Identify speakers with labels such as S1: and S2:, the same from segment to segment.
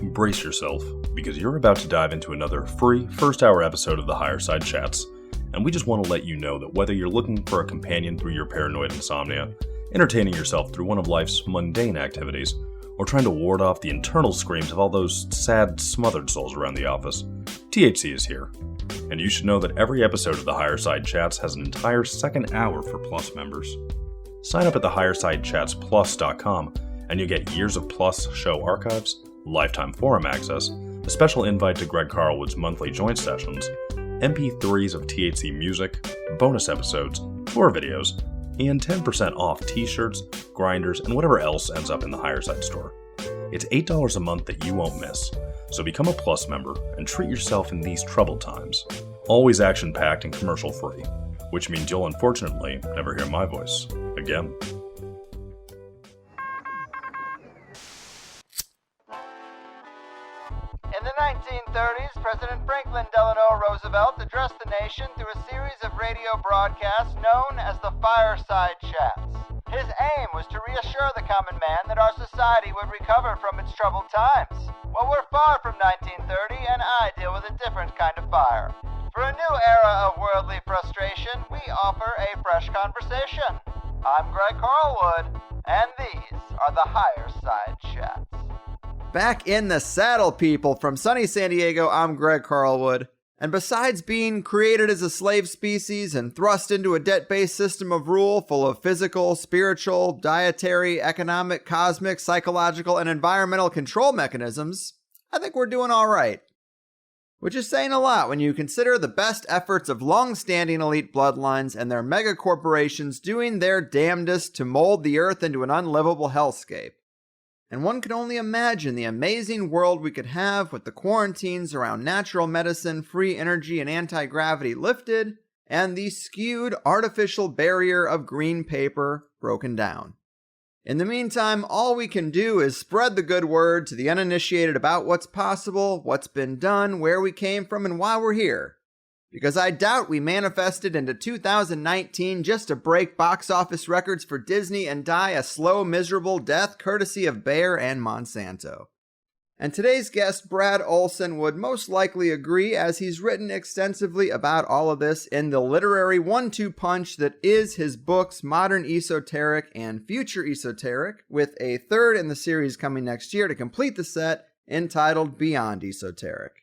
S1: brace yourself, because you're about to dive into another free first-hour episode of the Higher Side Chats, and we just want to let you know that whether you're looking for a companion through your paranoid insomnia, entertaining yourself through one of life's mundane activities, or trying to ward off the internal screams of all those sad, smothered souls around the office, THC is here. And you should know that every episode of the Higher Side Chats has an entire second hour for Plus members. Sign up at thehighersidechatsplus.com and you get years of Plus show archives, lifetime forum access, a special invite to Greg Carlwood's monthly joint sessions, MP3s of THC music, bonus episodes, tour videos, and 10% off t-shirts, grinders, and whatever else ends up in the Higher Side store. It's $8 a month that you won't miss, so become a Plus member and treat yourself in these troubled times. Always action-packed and commercial-free, which means you'll unfortunately never hear my voice again.
S2: In the 1930s, President Franklin Delano Roosevelt addressed the nation through a series of radio broadcasts known as the Fireside Chats. His aim was to reassure the common man that our society would recover from its troubled times. Well, we're far from 1930, and I deal with a different kind of fire. For a new era of worldly frustration, we offer a fresh conversation. I'm Greg Carlwood, and these are the Higher Side Chats. Back in the saddle, people. From sunny San Diego, I'm Greg Carlwood. And besides being created as a slave species and thrust into a debt-based system of rule full of physical, spiritual, dietary, economic, cosmic, psychological, and environmental control mechanisms, I think we're doing all right. Which is saying a lot when you consider the best efforts of long-standing elite bloodlines and their mega corporations doing their damnedest to mold the earth into an unlivable hellscape. And one can only imagine the amazing world we could have with the quarantines around natural medicine, free energy, and anti-gravity lifted, and the skewed artificial barrier of green paper broken down. In the meantime, all we can do is spread the good word to the uninitiated about what's possible, what's been done, where we came from, and why we're here. Because I doubt we manifested into 2019 just to break box office records for Disney and die a slow, miserable death courtesy of Bayer and Monsanto. And today's guest, Brad Olsen, would most likely agree, as he's written extensively about all of this in the literary one-two punch that is his books Modern Esoteric and Future Esoteric, with a third in the series coming next year to complete the set, entitled Beyond Esoteric.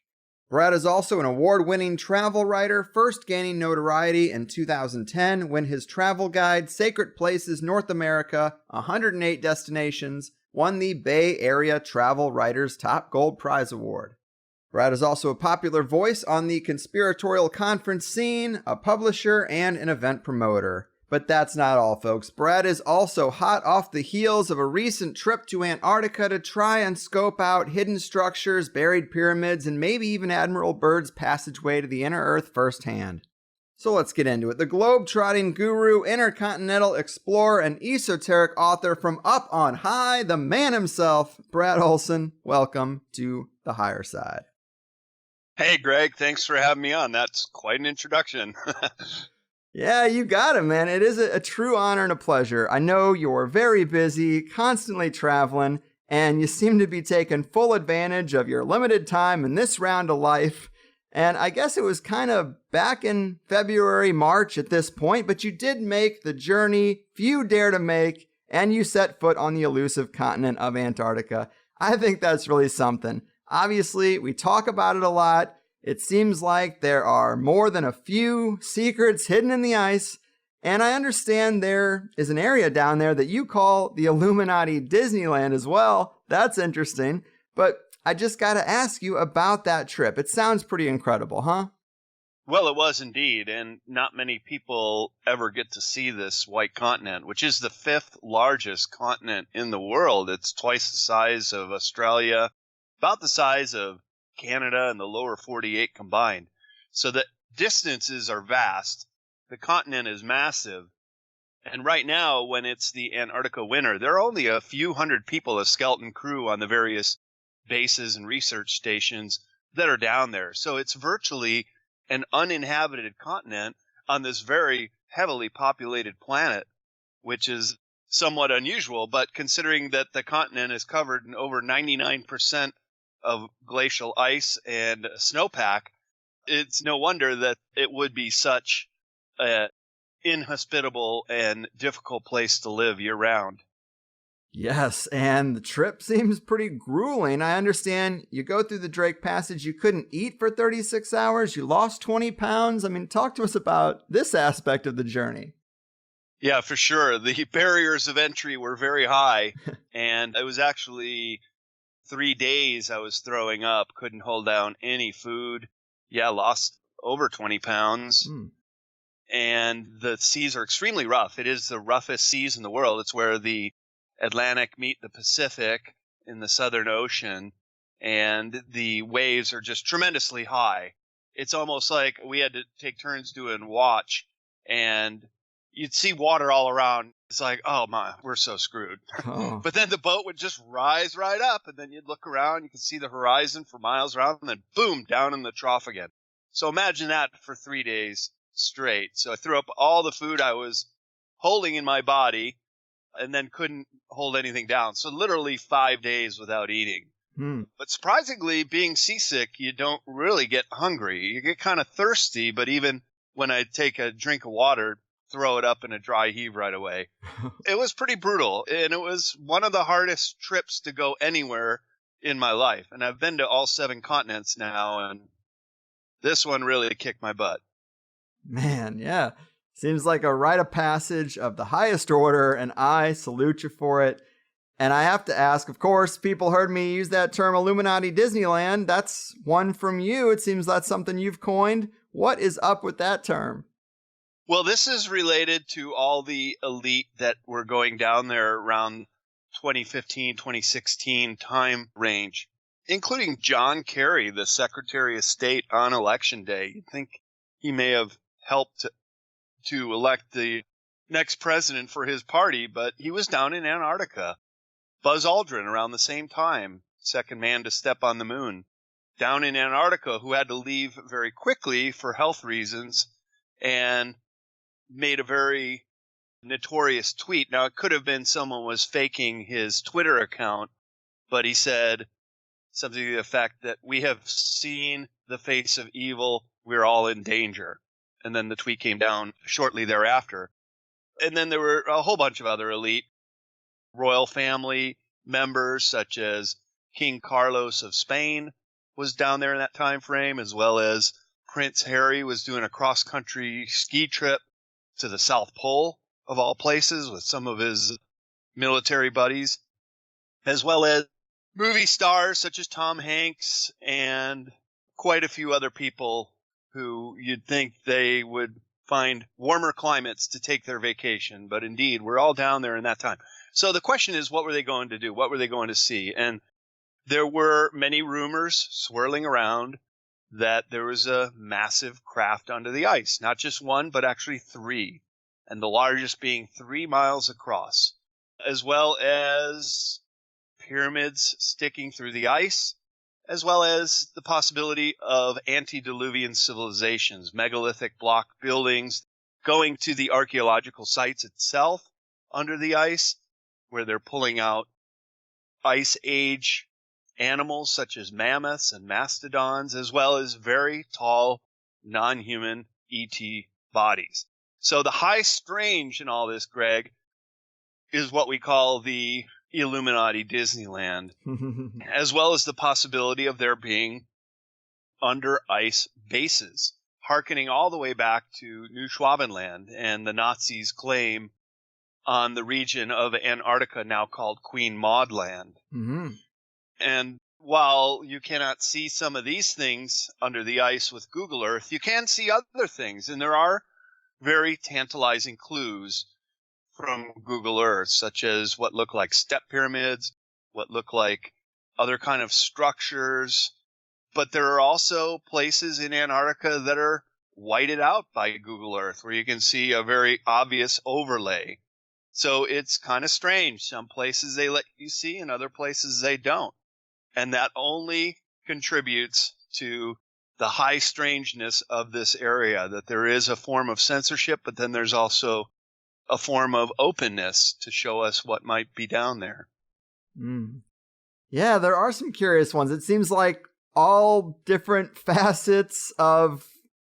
S2: Brad is also an award-winning travel writer, first gaining notoriety in 2010 when his travel guide, Sacred Places North America, 108 Destinations, won the Bay Area Travel Writers Top Gold Prize Award. Brad is also a popular voice on the conspiratorial conference scene, a publisher, and an event promoter. But that's not all, folks. Brad is also hot off the heels of a recent trip to Antarctica to try and scope out hidden structures, buried pyramids, and maybe even Admiral Byrd's passageway to the inner Earth firsthand. So let's get into it. The globe-trotting guru, intercontinental explorer, and esoteric author from up on high, the man himself, Brad Olsen. Welcome to the Higher Side.
S3: Hey, Greg. Thanks for having me on. That's quite an introduction.
S2: Yeah, you got it, man. It is a true honor and a pleasure. I know you're very busy, constantly traveling, and you seem to be taking full advantage of your limited time in this round of life. And I guess it was kind of back in February, March at this point, but you did make the journey few dare to make, and you set foot on the elusive continent of Antarctica. I think that's really something. Obviously, we talk about it a lot. It seems like there are more than a few secrets hidden in the ice, and I understand there is an area down there that you call the Illuminati Disneyland as well. That's interesting, but I just gotta ask you about that trip. It sounds pretty incredible, huh?
S3: Well, it was indeed, and not many people ever get to see this white continent, which is the fifth largest continent in the world. It's twice the size of Australia, about the size of Canada and the lower 48 combined. So the distances are vast. The continent is massive. And right now, when it's the Antarctica winter, there are only a few hundred people, a skeleton crew on the various bases and research stations that are down there. So it's virtually an uninhabited continent on this very heavily populated planet, which is somewhat unusual. But considering that the continent is covered in over 99% of glacial ice and snowpack, it's no wonder that it would be such an inhospitable and difficult place to live year-round.
S4: Yes, and the trip seems pretty grueling. I understand you go through the Drake Passage, you couldn't eat for 36 hours, you lost 20 pounds. I mean, talk to us about this aspect of the journey.
S3: Yeah, for sure. The barriers of entry were very high, and it was actually 3 days I was throwing up, couldn't hold down any food. Yeah, lost over 20 pounds. And the seas are extremely rough. It is the roughest seas in the world. It's where the Atlantic meet the Pacific in the Southern Ocean, and the waves are just tremendously high. It's almost like we had to take turns doing watch, and you'd see water all around. It's like, oh my, we're so screwed.
S4: Oh.
S3: But then the boat would just rise right up, and then you'd look around, you could see the horizon for miles around, and then boom, down in the trough again. So imagine that for 3 days straight. So I threw up all the food I was holding in my body, and then couldn't hold anything down. So literally 5 days without eating. But surprisingly, being seasick, you don't really get hungry. You get kind of thirsty, but even when I take a drink of water, throw it up in a dry heave right away. It was pretty brutal, and it was one of the hardest trips to go anywhere in my life. And I've been to all 7 continents now, and this one really kicked my butt.
S4: Man, yeah. Seems like a rite of passage of the highest order, and I salute you for it. And I have to ask, of course, people heard me use that term Illuminati Disneyland. That's one from you. It seems that's something you've coined. What is up with that term?
S3: Well, this is related to all the elite that were going down there around 2015, 2016 time range, including John Kerry, the Secretary of State on Election Day. You'd think he may have helped to elect the next president for his party, but he was down in Antarctica. Buzz Aldrin, around the same time, second man to step on the moon, down in Antarctica, who had to leave very quickly for health reasons, and made a very notorious tweet. Now, it could have been someone was faking his Twitter account, but he said something to the effect that we have seen the face of evil, we're all in danger. And then the tweet came down shortly thereafter. And then there were a whole bunch of other elite royal family members, such as King Carlos of Spain was down there in that time frame, as well as Prince Harry was doing a cross-country ski trip to the South Pole, of all places, with some of his military buddies, as well as movie stars such as Tom Hanks and quite a few other people who you'd think they would find warmer climates to take their vacation. But indeed, we're all down there in that time. So the question is, what were they going to do? What were they going to see? And there were many rumors swirling around that there was a massive craft under the ice, not just one, but actually 3, and the largest being 3 miles across, as well as pyramids sticking through the ice, as well as the possibility of antediluvian civilizations, megalithic block buildings, going to the archaeological sites itself under the ice, where they're pulling out ice age animals such as mammoths and mastodons, as well as very tall, non-human ET bodies. So the high strange in all this, Greg, is what we call the Illuminati Disneyland, as well as the possibility of there being under ice bases, hearkening all the way back to New Schwabenland and the Nazis' claim on the region of Antarctica now called Queen Maud Land. And while you cannot see some of these things under the ice with Google Earth, you can see other things, and there are very tantalizing clues from Google Earth, such as what look like step pyramids, what look like other kind of structures. But there are also places in Antarctica that are whited out by Google Earth, where you can see a very obvious overlay. So it's kind of strange. Some places they let you see, and other places they don't. And that only contributes to the high strangeness of this area, that there is a form of censorship, but then there's also a form of openness to show us what might be down there.
S4: Yeah, there are some curious ones. It seems like all different facets of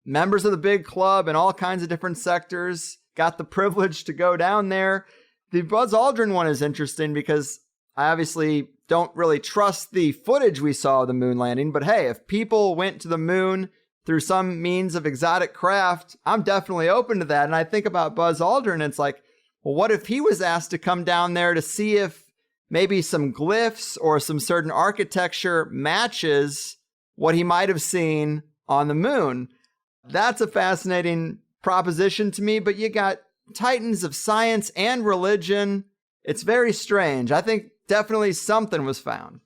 S4: members of the big club in all kinds of different sectors got the privilege to go down there. The Buzz Aldrin one is interesting because I obviously don't really trust the footage we saw of the moon landing, but hey, if people went to the moon through some means of exotic craft, I'm definitely open to that. And I think about Buzz Aldrin, and it's like, well, what if he was asked to come down there to see if maybe some glyphs or some certain architecture matches what he might have seen on the moon? That's a fascinating proposition to me, but you got titans of science and religion. It's very strange. I think definitely something was found.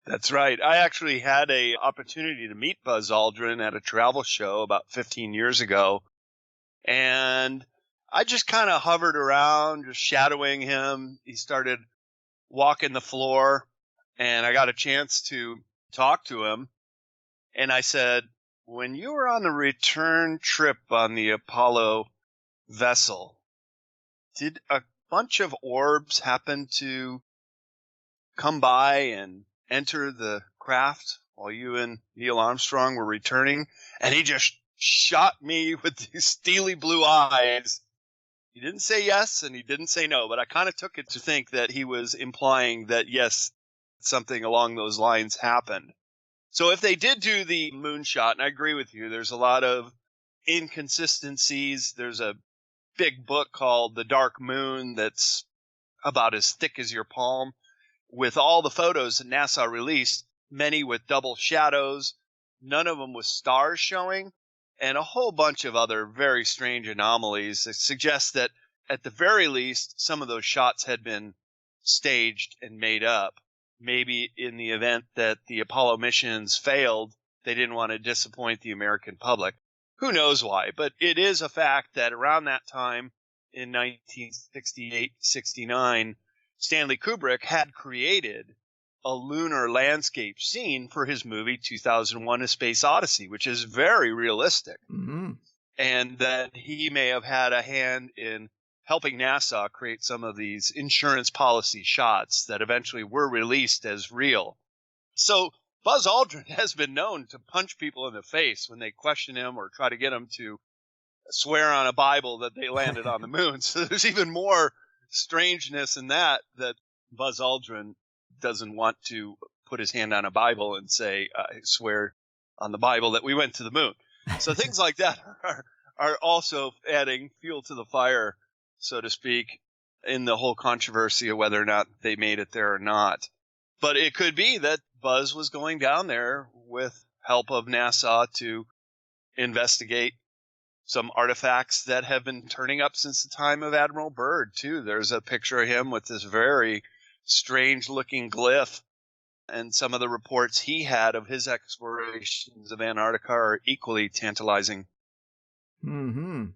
S3: That's right. I actually had a opportunity to meet Buzz Aldrin at a travel show about 15 years ago. And I just kind of hovered around, just shadowing him. He started walking the floor, and I got a chance to talk to him. And I said, when you were on the return trip on the Apollo vessel, did a bunch of orbs happen to come by and enter the craft while you and Neil Armstrong were returning? And he just shot me with these steely blue eyes. He didn't say yes and he didn't say no, but I kind of took it to think that he was implying that yes, something along those lines happened. So if they did do the moonshot, and I agree with you, there's a lot of inconsistencies. There's a big book called The Dark Moon that's about as thick as your palm, with all the photos that NASA released, many with double shadows, none of them with stars showing, and a whole bunch of other very strange anomalies that suggest that at the very least, some of those shots had been staged and made up. Maybe in the event that the Apollo missions failed, they didn't want to disappoint the American public. Who knows why? But it is a fact that around that time in 1968-69, Stanley Kubrick had created a lunar landscape scene for his movie 2001: A Space Odyssey, which is very realistic.
S4: Mm-hmm.
S3: And that he may have had a hand in helping NASA create some of these insurance policy shots that eventually were released as real. So Buzz Aldrin has been known to punch people in the face when they question him or try to get him to swear on a Bible that they landed on the moon. So there's even more strangeness in that Buzz Aldrin doesn't want to put his hand on a Bible and say, I swear on the Bible that we went to the moon. So things like that are also adding fuel to the fire, so to speak, in the whole controversy of whether or not they made it there or not. But it could be that Buzz was going down there with help of NASA to investigate some artifacts that have been turning up since the time of Admiral Byrd, too. There's a picture of him with this very strange-looking glyph, and some of the reports he had of his explorations of Antarctica are equally tantalizing.
S4: Mm-hmm.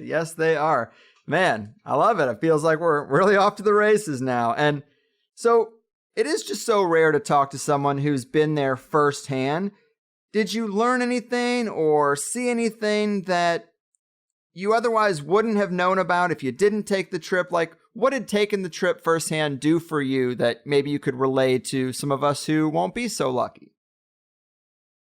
S4: Yes, they are. Man, I love it. It feels like we're really off to the races now. And so it is just so rare to talk to someone who's been there firsthand. Did you learn anything or see anything that you otherwise wouldn't have known about if you didn't take the trip? Like, what did taking the trip firsthand do for you that maybe you could relay to some of us who won't be so lucky?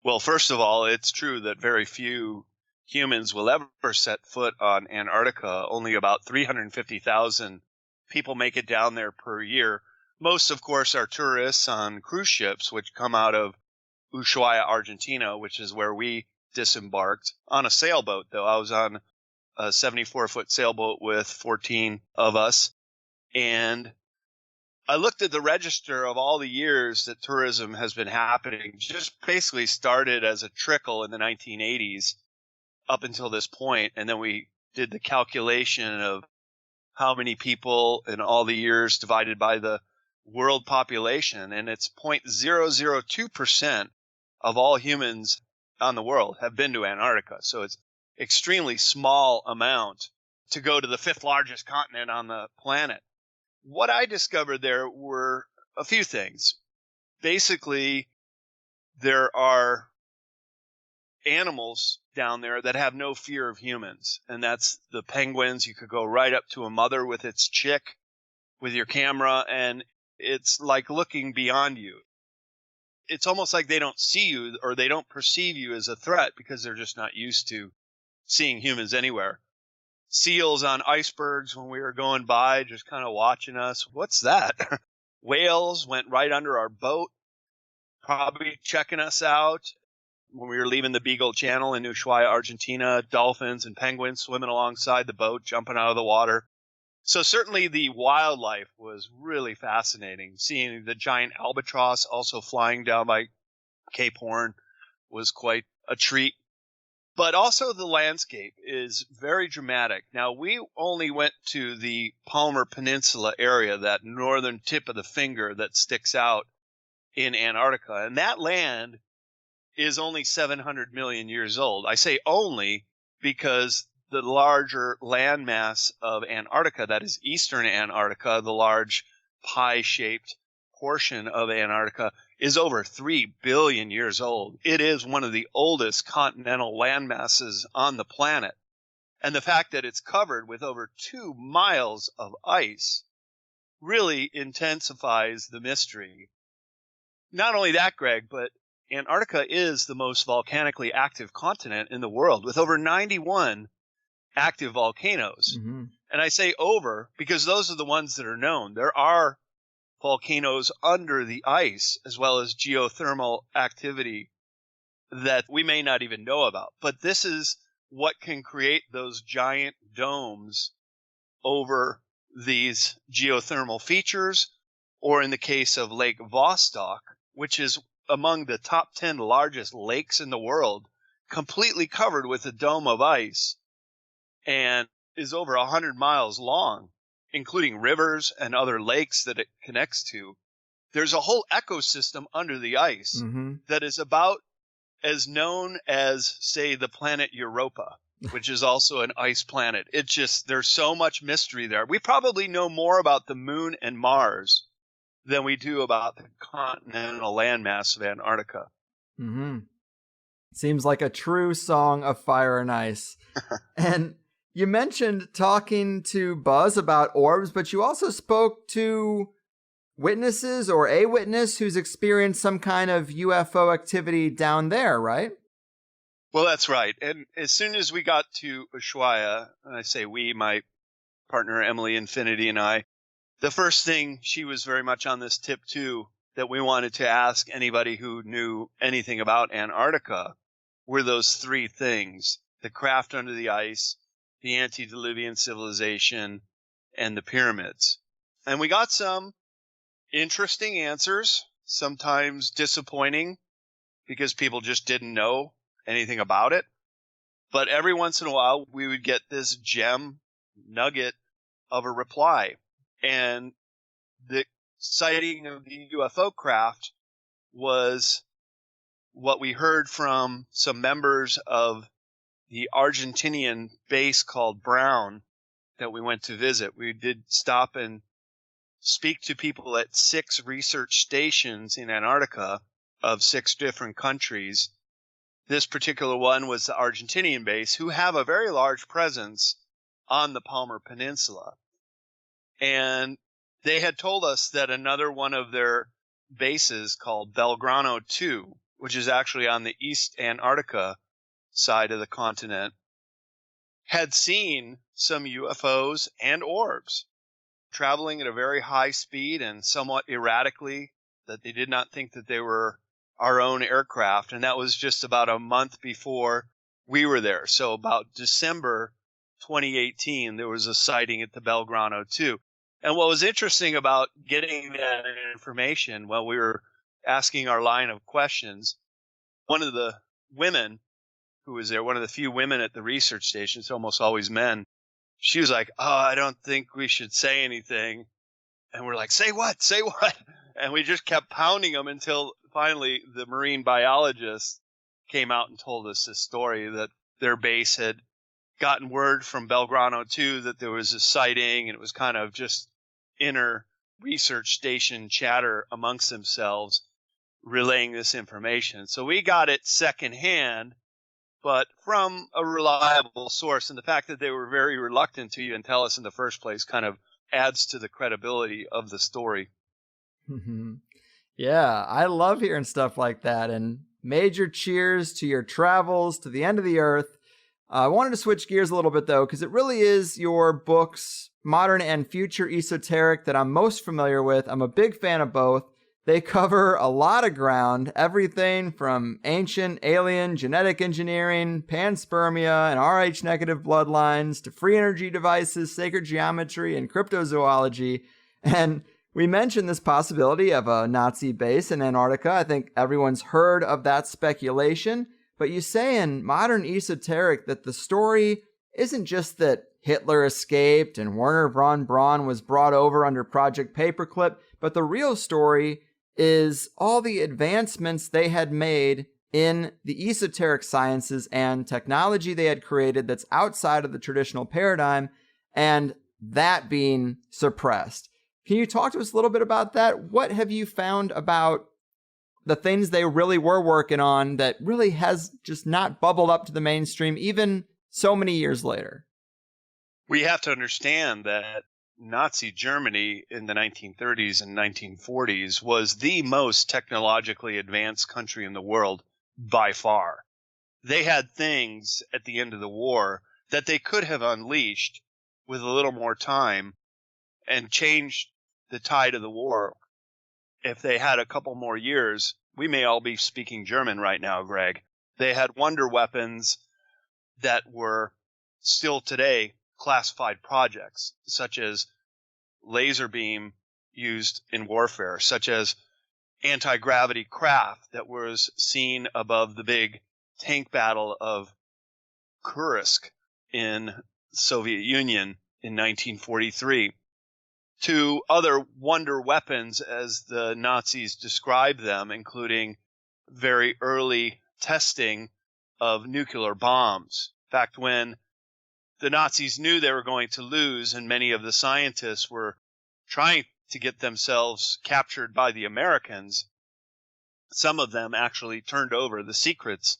S3: Well, first of all, it's true that very few humans will ever set foot on Antarctica. Only about 350,000 people make it down there per year. Most, of course, are tourists on cruise ships, which come out of Ushuaia, Argentina, which is where we disembarked. On a sailboat, though. I was on a 74-foot sailboat with 14 of us. And I looked at the register of all the years that tourism has been happening. Just basically started as a trickle in the 1980s up until this point. And then we did the calculation of how many people in all the years divided by the world population. And it's 0.002% of all humans on the world have been to Antarctica. So it's extremely small amount to go to the fifth largest continent on the planet. What I discovered there were a few things. Basically, there are animals down there that have no fear of humans, and that's the penguins. You could go right up to a mother with its chick with your camera, and It's like looking beyond you. It's almost like they don't see you or they don't perceive you as a threat because they're just not used to seeing humans anywhere. Seals on icebergs when we were going by, just kind of watching us. What's that? Whales went right under our boat, probably checking us out. When we were leaving the Beagle Channel in Ushuaia, Argentina, dolphins and penguins swimming alongside the boat, jumping out of the water. So certainly the wildlife was really fascinating. Seeing the giant albatross also flying down by Cape Horn was quite a treat. But also the landscape is very dramatic. Now, we only went to the Palmer Peninsula area, that northern tip of the finger that sticks out in Antarctica. And that land is only 700 million years old. I say only because the larger landmass of Antarctica, that is eastern Antarctica, the large pie-shaped portion of Antarctica, is over 3 billion years old. It is one of the oldest continental landmasses on the planet. And the fact that it's covered with over 2 miles of ice really intensifies the mystery. Not only that, Greg, but Antarctica is the most volcanically active continent in the world, with over 91 active volcanoes.
S4: Mm-hmm.
S3: And I say over because those are the ones that are known. There are volcanoes under the ice, as well as geothermal activity that we may not even know about. But this is what can create those giant domes over these geothermal features, or in the case of Lake Vostok, which is among the top 10 largest lakes in the world, completely covered with a dome of ice, and is over 100 miles long, including rivers and other lakes that it connects to. There's a whole ecosystem under the ice
S4: Mm-hmm.
S3: that is about as known as, say, the planet Europa, which is also an ice planet. It's just, there's so much mystery there. We probably know more about the moon and Mars than we do about the continental landmass of Antarctica.
S4: Mm-hmm. Seems like a true song of fire and ice. And you mentioned talking to Buzz about orbs, but you also spoke to witnesses or a witness who's experienced some kind of UFO activity down there, right?
S3: Well, that's right. And as soon as we got to Ushuaia, and I say we, my partner Emily Infinity and I, the first thing, she was very much on this tip too, that we wanted to ask anybody who knew anything about Antarctica were those three things: the craft under the ice, the antediluvian civilization, and the pyramids. And we got some interesting answers, sometimes disappointing because people just didn't know anything about it. But every once in a while, we would get this gem nugget of a reply. And the sighting of the UFO craft was what we heard from some members of the Argentinian base called Brown that we went to visit. We did stop and speak to people at 6 research stations in Antarctica of 6 different countries. This particular one was the Argentinian base, who have a very large presence on the Palmer Peninsula. And they had told us that another one of their bases, called Belgrano 2, which is actually on the East Antarctica side of the continent, had seen some UFOs and orbs traveling at a very high speed and somewhat erratically, that they did not think that they were our own aircraft. And that was just about a month before we were there. So about December 2018, there was a sighting at the Belgrano 2. And what was interesting about getting that information while we were asking our line of questions, one of the women who was there, one of the few women at the research station, it's almost always men, she was like, "Oh, I don't think we should say anything." And we're like, "Say what? Say what?" And we just kept pounding them until finally the marine biologist came out and told us this story, that their base had gotten word from Belgrano 2 that there was a sighting, and it was kind of just inner research station chatter amongst themselves relaying this information. So we got it secondhand, but from a reliable source. And the fact that they were very reluctant to even tell us in the first place kind of adds to the credibility of the story.
S4: Yeah, I love hearing stuff like that. And major cheers to your travels to the end of the earth. I wanted to switch gears a little bit, though, because it really is your books, Modern and Future Esoteric, that I'm most familiar with. I'm a big fan of both. They cover a lot of ground, everything from ancient alien genetic engineering, panspermia, and Rh negative bloodlines, to free energy devices, sacred geometry, and cryptozoology. And we mentioned this possibility of a Nazi base in Antarctica. I think everyone's heard of that speculation. But you say in Modern Esoteric that the story isn't just that Hitler escaped and Werner von Braun was brought over under Project Paperclip, but the real story is all the advancements they had made in the esoteric sciences and technology they had created that's outside of the traditional paradigm, and that being suppressed. Can you talk to us a little bit about that? What have you found about the things they really were working on that really has just not bubbled up to the mainstream even so many years later?
S3: We have to understand that Nazi Germany in the 1930s and 1940s was the most technologically advanced country in the world by far. They had things at the end of the war that they could have unleashed with a little more time and changed the tide of the war. If they had a couple more years, we may all be speaking German right now, Greg. They had wonder weapons that were still today classified projects, such as laser beam used in warfare, such as anti-gravity craft that was seen above the big tank battle of Kursk in Soviet Union in 1943, to other wonder weapons as the Nazis described them, including very early testing of nuclear bombs. In fact, when the Nazis knew they were going to lose and many of the scientists were trying to get themselves captured by the Americans, some of them actually turned over the secrets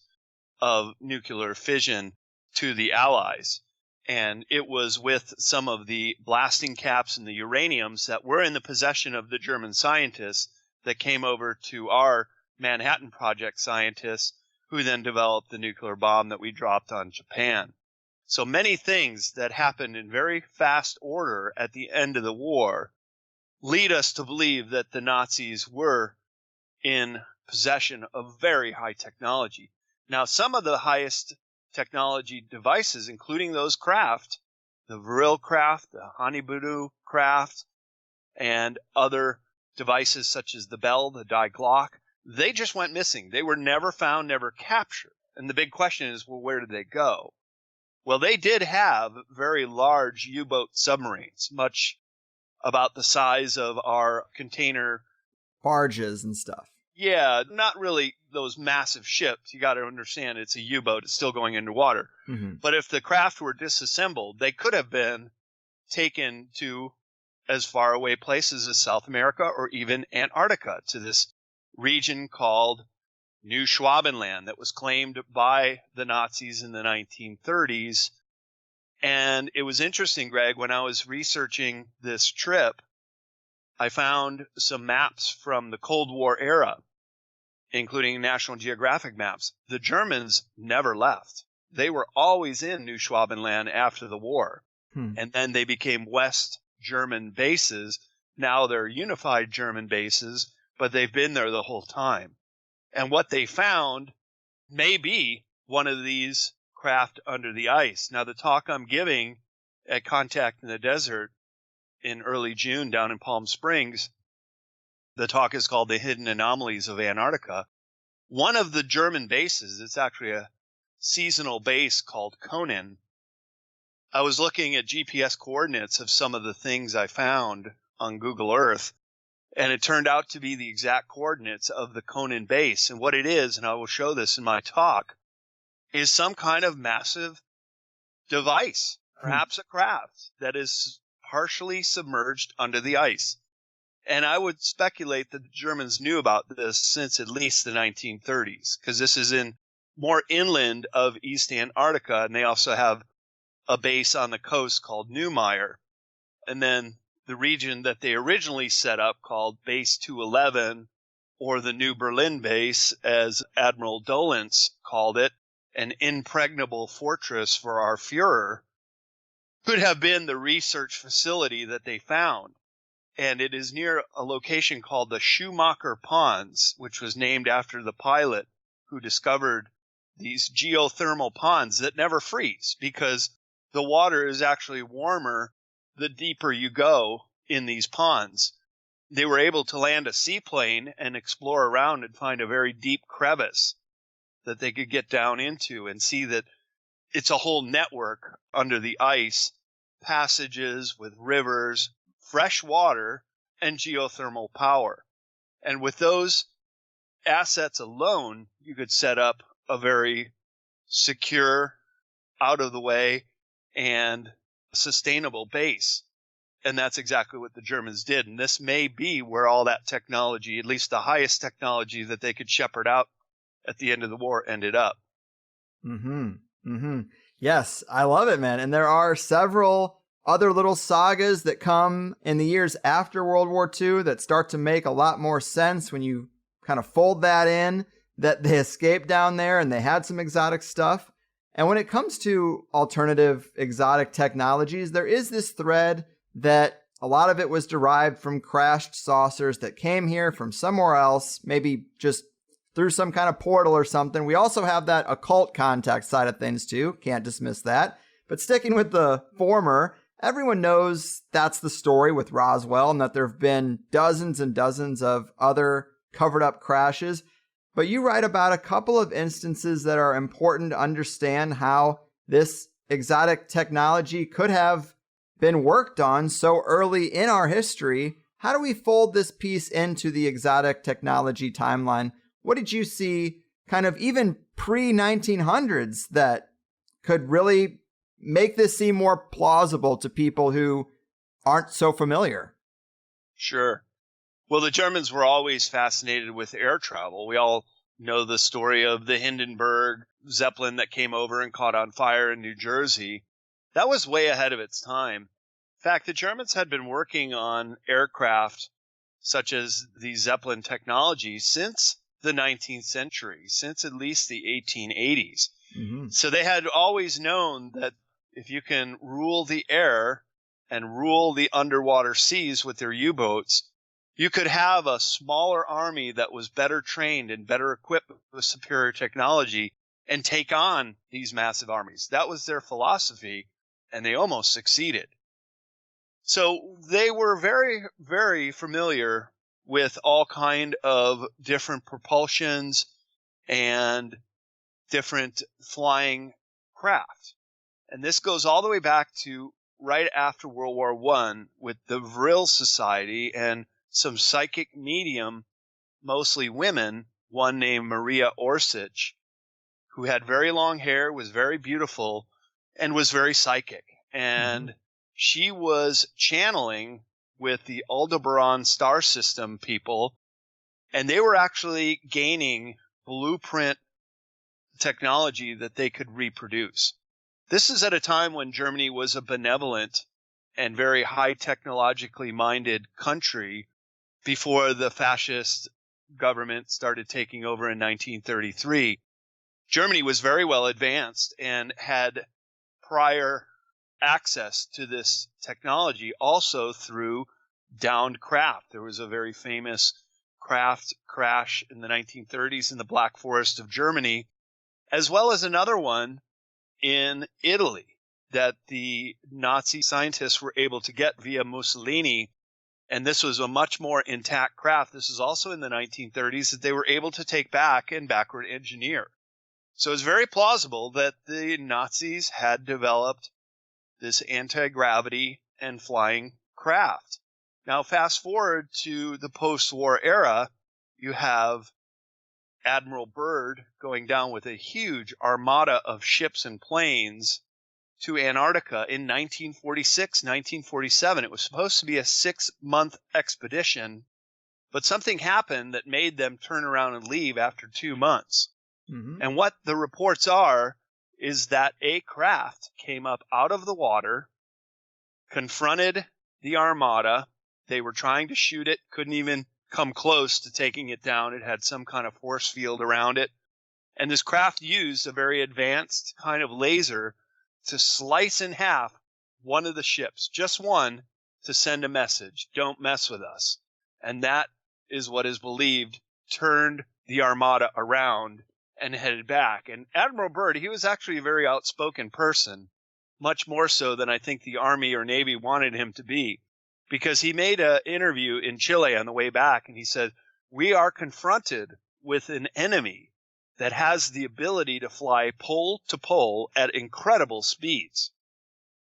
S3: of nuclear fission to the Allies. And it was with some of the blasting caps and the uraniums that were in the possession of the German scientists that came over to our Manhattan Project scientists, who then developed the nuclear bomb that we dropped on Japan. So many things that happened in very fast order at the end of the war lead us to believe that the Nazis were in possession of very high technology. Now, some of the highest technology devices, including those craft, the Vril craft, the Hanibunu craft, and other devices such as the Bell, the Die Glock, they just went missing. They were never found, never captured. And the big question is, well, where did they go? Well, they did have very large U-boat submarines, much about the size of our container
S4: Barges and stuff.
S3: Yeah, not really those massive ships. You got to understand it's a U-boat. It's still going into water.
S4: Mm-hmm.
S3: But if the craft were disassembled, they could have been taken to as far away places as South America or even Antarctica, to this region called New Schwabenland that was claimed by the Nazis in the 1930s. And it was interesting, Greg, when I was researching this trip, I found some maps from the Cold War era, including National Geographic maps. The Germans never left. They were always in New Schwabenland after the war. And then they became West German bases. Now they're unified German bases, but they've been there the whole time. And what they found may be one of these craft under the ice. Now, the talk I'm giving at Contact in the Desert in early June down in Palm Springs, the talk is called The Hidden Anomalies of Antarctica. One of the German bases, it's actually a seasonal base called Conan. I was looking at GPS coordinates of some of the things I found on Google Earth, and it turned out to be the exact coordinates of the Conan base. And what it is, and I will show this in my talk, is some kind of massive device, perhaps a craft, that is partially submerged under the ice. And I would speculate that the Germans knew about this since at least the 1930s, because this is in more inland of East Antarctica, and they also have a base on the coast called Neumayer. And then the region that they originally set up called Base 211, or the New Berlin Base, as Admiral Dölens called it, an impregnable fortress for our Fuhrer, could have been the research facility that they found. And it is near a location called the Schumacher Ponds, which was named after the pilot who discovered these geothermal ponds that never freeze, because the water is actually warmer the deeper you go in these ponds. They were able to land a seaplane and explore around and find a very deep crevice that they could get down into and see that it's a whole network under the ice, passages with rivers, fresh water, and geothermal power. And with those assets alone, you could set up a very secure, out of the way, and sustainable base. And that's exactly what the Germans did. And this may be where all that technology, at least the highest technology that they could shepherd out at the end of the war, ended up.
S4: Yes, I love it, man. And there are several other little sagas that come in the years after World War II that start to make a lot more sense when you kind of fold that in, that they escaped down there and they had some exotic stuff. And when it comes to alternative exotic technologies, there is this thread that a lot of it was derived from crashed saucers that came here from somewhere else, maybe just through some kind of portal or something. We also have that occult contact side of things too. Can't dismiss that. But sticking with the former, everyone knows that's the story with Roswell and that there have been dozens and dozens of other covered up crashes. But you write about a couple of instances that are important to understand how this exotic technology could have been worked on so early in our history. How do we fold this piece into the exotic technology timeline? What did you see kind of even pre-1900s that could really make this seem more plausible to people who aren't so familiar?
S3: Sure. Well, the Germans were always fascinated with air travel. We all know the story of the Hindenburg Zeppelin that came over and caught on fire in New Jersey. That was way ahead of its time. In fact, the Germans had been working on aircraft such as the Zeppelin technology since the 19th century, since at least the 1880s. So they had always known that if you can rule the air and rule the underwater seas with their U-boats, you could have a smaller army that was better trained and better equipped with superior technology and take on these massive armies. That was their philosophy, and they almost succeeded. So they were very, very familiar with all kind of different propulsions and different flying craft. And this goes all the way back to right after World War I with the Vril Society and some psychic medium, mostly women, one named Maria Orsich, who had very long hair, was very beautiful, and was very psychic. And she was channeling with the Aldebaran star system people, and they were actually gaining blueprint technology that they could reproduce. This is at a time when Germany was a benevolent and very high technologically minded country before the fascist government started taking over in 1933. Germany was very well advanced and had prior access to this technology also through downed craft. There was a very famous craft crash in the 1930s in the Black Forest of Germany, as well as another one in Italy that the Nazi scientists were able to get via Mussolini. And this was a much more intact craft. This is also in the 1930s that they were able to take back and backward engineer. So it's very plausible that the Nazis had developed this anti-gravity and flying craft. Now, fast forward to the post-war era, you have Admiral Byrd going down with a huge armada of ships and planes to Antarctica in 1946, 1947. It was supposed to be a 6-month expedition, but something happened that made them turn around and leave after 2 months. And what the reports are is that a craft came up out of the water, confronted the Armada. They were trying to shoot it, couldn't even come close to taking it down. It had some kind of force field around it. And this craft used a very advanced kind of laser to slice in half one of the ships, just one, to send a message, don't mess with us. And that is what is believed turned the Armada around and headed back. And Admiral Byrd, he was actually a very outspoken person, much more so than I think the Army or Navy wanted him to be, because he made an interview in Chile on the way back, and he said, we are confronted with an enemy that has the ability to fly pole to pole at incredible speeds.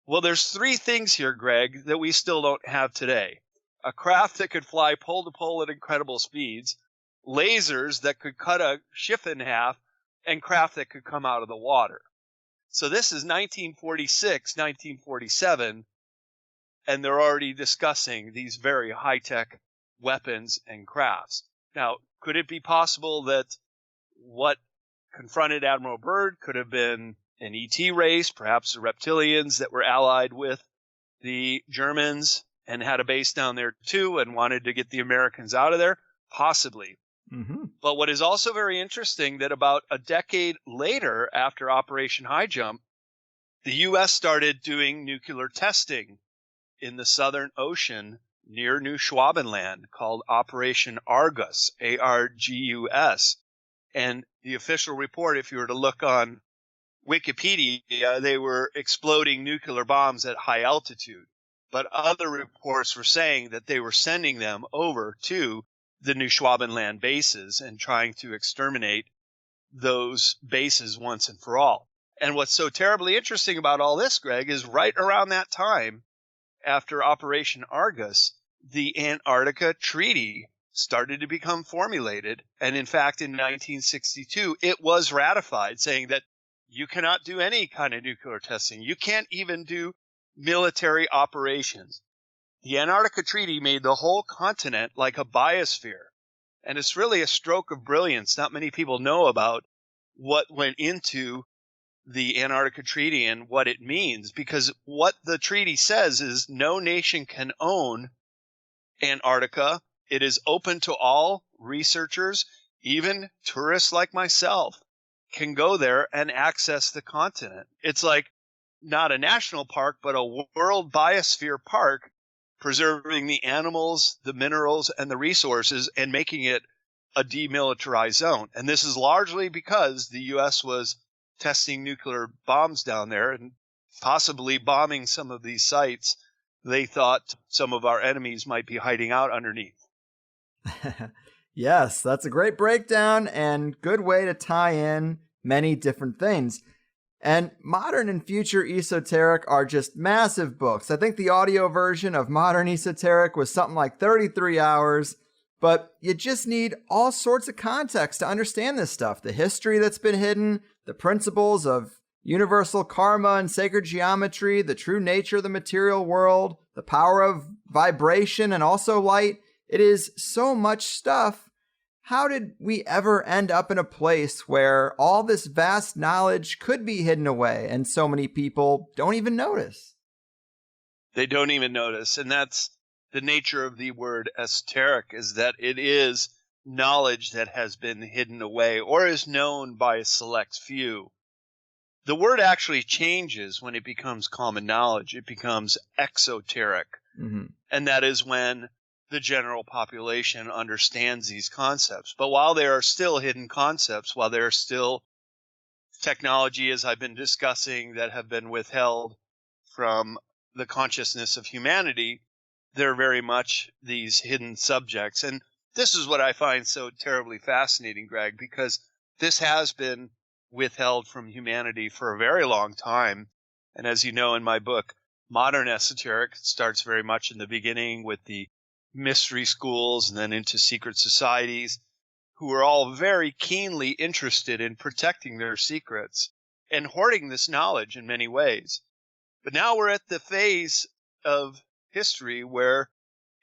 S3: Well, there's three things here, Greg, that we still don't have today. A craft that could fly pole to pole at incredible speeds, lasers that could cut a ship in half, and craft that could come out of the water. So this is 1946, 1947, and they're already discussing these very high-tech weapons and crafts. Now, could it be possible that what confronted Admiral Byrd could have been an ET race, perhaps the reptilians that were allied with the Germans and had a base down there too and wanted to get the Americans out of there? Possibly.
S4: Mm-hmm.
S3: But what is also very interesting that about a decade later, after Operation High Jump, the U.S. started doing nuclear testing in the Southern Ocean near New Schwabenland called Operation Argus, A-R-G-U-S. And the official report, if you were to look on Wikipedia, they were exploding nuclear bombs at high altitude. But other reports were saying that they were sending them over to the New Schwabenland bases and trying to exterminate those bases once and for all. And what's so terribly interesting about all this, Greg, is right around that time, after Operation Argus, the Antarctica Treaty started to become formulated. And in fact, in 1962, it was ratified, saying that you cannot do any kind of nuclear testing. You can't even do military operations. The Antarctica Treaty made the whole continent like a biosphere. And it's really a stroke of brilliance. Not many people know about what went into the Antarctica Treaty and what it means, because what the treaty says is no nation can own Antarctica. It is open to all researchers, even tourists like myself can go there and access the continent. It's like not a national park, but a world biosphere park, preserving the animals, the minerals, and the resources, and making it a demilitarized zone. And this is largely because the U.S. was testing nuclear bombs down there and possibly bombing some of these sites they thought some of our enemies might be hiding out underneath.
S4: Yes, that's a great breakdown and good way to tie in many different things. And Modern and Future Esoteric are just massive books. I think the audio version of Modern Esoteric was something like 33 hours, but you just need all sorts of context to understand this stuff. The history that's been hidden, the principles of universal karma and sacred geometry, the true nature of the material world, the power of vibration and also light. It is so much stuff. How did we ever end up in a place where all this vast knowledge could be hidden away and so many people don't even notice?
S3: They don't even notice. And that's the nature of the word esoteric, is that it is knowledge that has been hidden away or is known by a select few. The word actually changes when it becomes common knowledge. It becomes exoteric.
S4: Mm-hmm.
S3: And that is when the general population understands these concepts. But while they are still hidden concepts, while there are still technology, as I've been discussing, that have been withheld from the consciousness of humanity, they're very much these hidden subjects. And this is what I find so terribly fascinating, Greg, because this has been withheld from humanity for a very long time. And as you know, in my book, Modern Esoteric starts very much in the beginning with the mystery schools and then into secret societies, who are all very keenly interested in protecting their secrets and hoarding this knowledge in many ways. But now we're at the phase of history where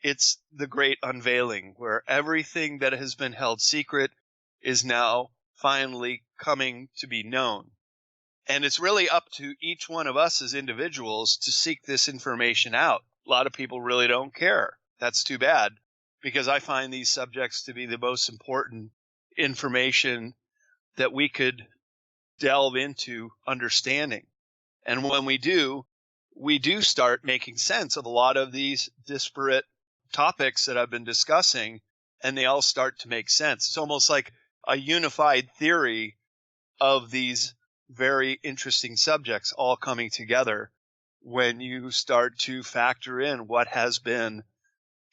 S3: it's the great unveiling, where everything that has been held secret is now finally coming to be known. And it's really up to each one of us as individuals to seek this information out. a lot of people really don't care. That's too bad, because I find these subjects to be the most important information that we could delve into understanding. And when we do start making sense of a lot of these disparate topics that I've been discussing, and they all start to make sense. It's almost like a unified theory of these very interesting subjects all coming together when you start to factor in what has been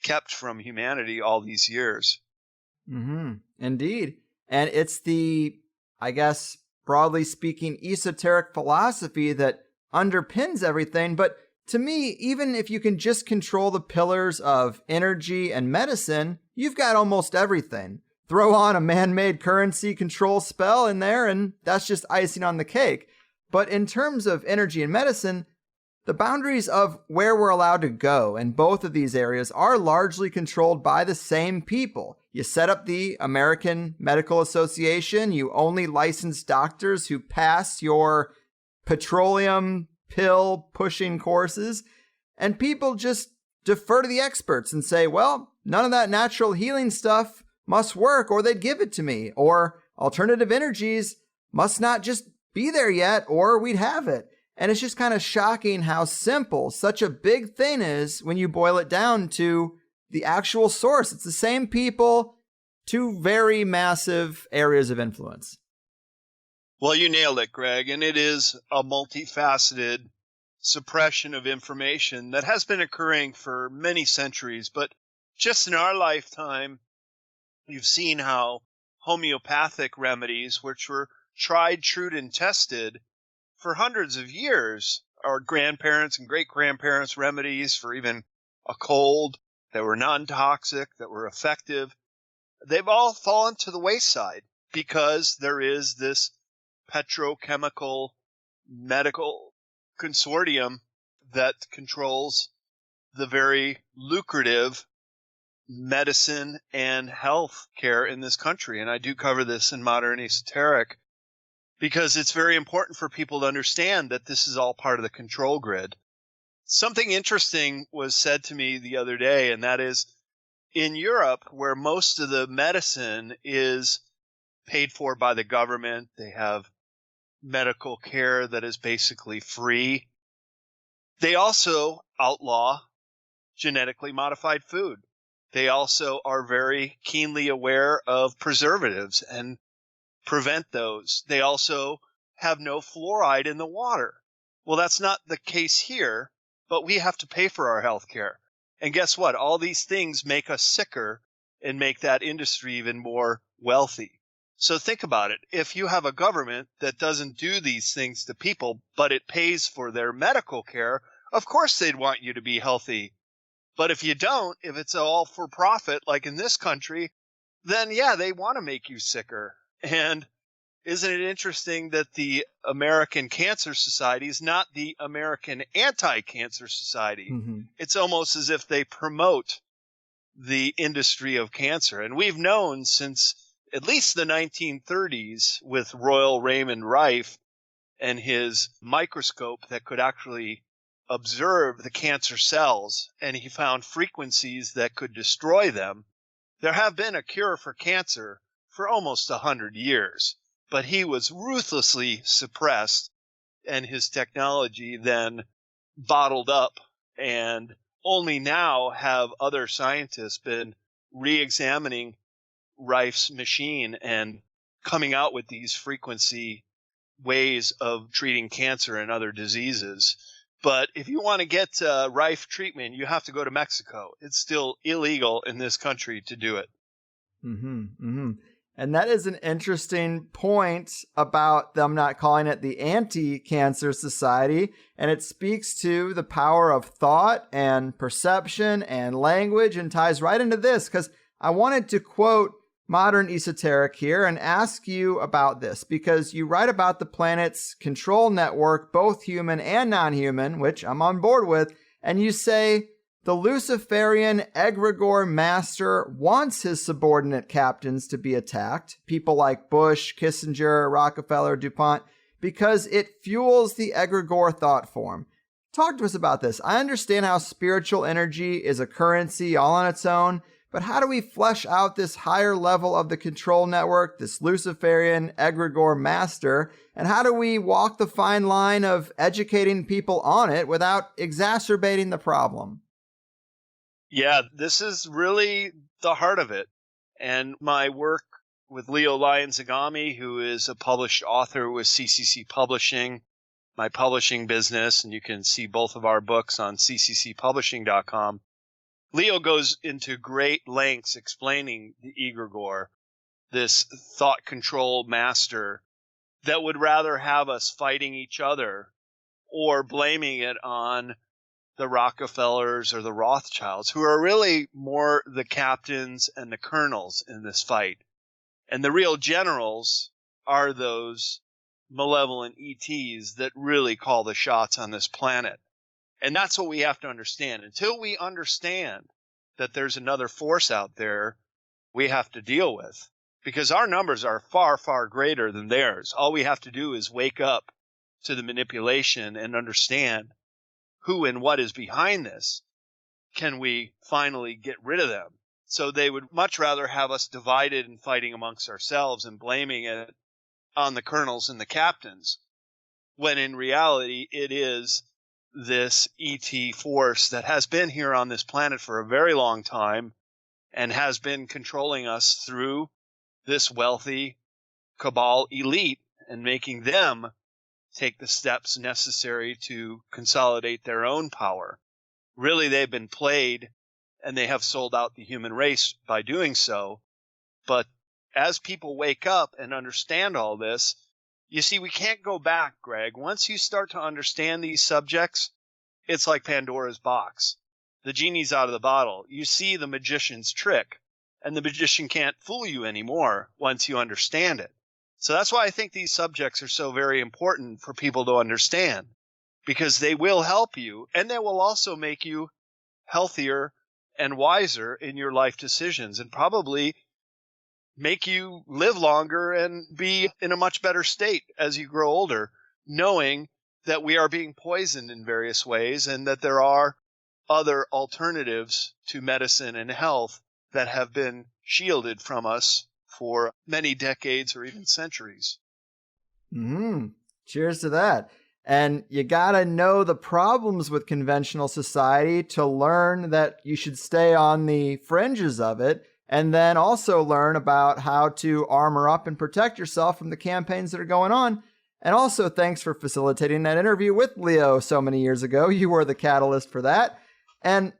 S3: kept from humanity all these years.
S4: Indeed. And it's the, I guess, broadly speaking, esoteric philosophy that underpins everything. But to me, even if you can just control the pillars of energy and medicine, you've got almost everything. Throw on a man-made currency control spell in there, and that's just icing on the cake. But in terms of energy and medicine, the boundaries of where we're allowed to go in both of these areas are largely controlled by the same people. You set up the American Medical Association, you only license doctors who pass your petroleum pill pushing courses, and people just defer to the experts and say, well, none of that natural healing stuff must work, or they'd give it to me, or alternative energies must not just be there yet, or we'd have it. And it's just kind of shocking how simple such a big thing is when you boil it down to the actual source. It's the same people, two very massive areas of influence.
S3: Well, you nailed it, Greg, and it is a multifaceted suppression of information that has been occurring for many centuries. But just in our lifetime, you've seen how homeopathic remedies, which were tried, true, and tested for hundreds of years, our grandparents and great-grandparents' remedies for even a cold that were non-toxic, that were effective, they've all fallen to the wayside because there is this petrochemical medical consortium that controls the very lucrative medicine and health care in this country. And I do cover this in Modern Esoteric because it's very important for people to understand that this is all part of the control grid. Something interesting was said to me the other day, and that is in Europe, where most of the medicine is paid for by the government, they have medical care that is basically free. They also outlaw genetically modified food. They also are very keenly aware of preservatives and prevent those. They also have no fluoride in the water. Well, that's not the case here, but we have to pay for our health care. And guess what? All these things make us sicker and make that industry even more wealthy. So think about it. If you have a government that doesn't do these things to people, but it pays for their medical care, of course they'd want you to be healthy. But if you don't, if it's all for profit, like in this country, then yeah, they want to make you sicker. And isn't it interesting that the American Cancer Society is not the American Anti-Cancer Society? Mm-hmm. It's almost as if they promote the industry of cancer. And we've known since at least the 1930s with Royal Raymond Rife and his microscope that could actually observe the cancer cells, and he found frequencies that could destroy them. There have been a cure for cancer for almost 100 years, but he was ruthlessly suppressed, and his technology then bottled up, and only now have other scientists been re-examining Rife's machine and coming out with these frequency ways of treating cancer and other diseases. But if you want to get Rife treatment, you have to go to Mexico. It's still illegal in this country to do it.
S4: And that is an interesting point about them not calling it the Anti-Cancer Society. And it speaks to the power of thought and perception and language and ties right into this, because I wanted to quote Modern Esoteric here and ask you about this, because you write about the planet's control network, both human and non-human, which I'm on board with, and you say the Luciferian egregore master wants his subordinate captains to be attacked, people like Bush, Kissinger, Rockefeller, DuPont, because it fuels the egregore thought form. Talk to us about this. I understand how spiritual energy is a currency all on its own, but how do we flesh out this higher level of the control network, this Luciferian egregore master, and how do we walk the fine line of educating people on it without exacerbating the problem?
S3: Yeah, this is really the heart of it. And my work with Leo Lyons-Zagami, who is a published author with CCC Publishing, my publishing business, and you can see both of our books on cccpublishing.com. Leo goes into great lengths explaining the egregore, this thought control master that would rather have us fighting each other or blaming it on the Rockefellers or the Rothschilds, who are really more the captains and the colonels in this fight. And the real generals are those malevolent ETs that really call the shots on this planet. And that's what we have to understand. Until we understand that there's another force out there we have to deal with, because our numbers are far, far greater than theirs. All we have to do is wake up to the manipulation and understand who and what is behind this. Can we finally get rid of them? So they would much rather have us divided and fighting amongst ourselves and blaming it on the colonels and the captains, when in reality it is this ET force that has been here on this planet for a very long time and has been controlling us through this wealthy cabal elite and making them take the steps necessary to consolidate their own power. Really, they've been played, and they have sold out the human race by doing so. But as people wake up and understand all this, you see, we can't go back, Greg. Once you start to understand these subjects, it's like Pandora's box. The genie's out of the bottle. You see the magician's trick, and the magician can't fool you anymore once you understand it. So that's why I think these subjects are so very important for people to understand, because they will help you, and they will also make you healthier and wiser in your life decisions, and probably make you live longer and be in a much better state as you grow older, knowing that we are being poisoned in various ways and that there are other alternatives to medicine and health that have been shielded from us for many decades or even centuries.
S4: Cheers to that. And you gotta know the problems with conventional society to learn that you should stay on the fringes of it, and then also learn about how to armor up and protect yourself from the campaigns that are going on. And also, thanks for facilitating that interview with Leo so many years ago. You were the catalyst for that. And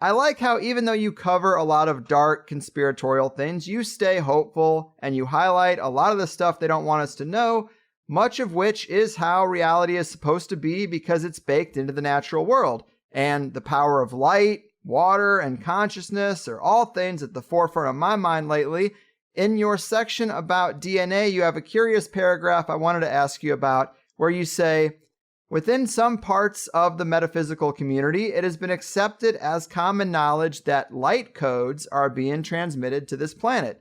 S4: I like how even though you cover a lot of dark conspiratorial things, you stay hopeful and you highlight a lot of the stuff they don't want us to know, much of which is how reality is supposed to be because it's baked into the natural world. And the power of light, water, and consciousness are all things at the forefront of my mind lately. In your section about DNA, you have a curious paragraph I wanted to ask you about where you say, within some parts of the metaphysical community, it has been accepted as common knowledge that light codes are being transmitted to this planet.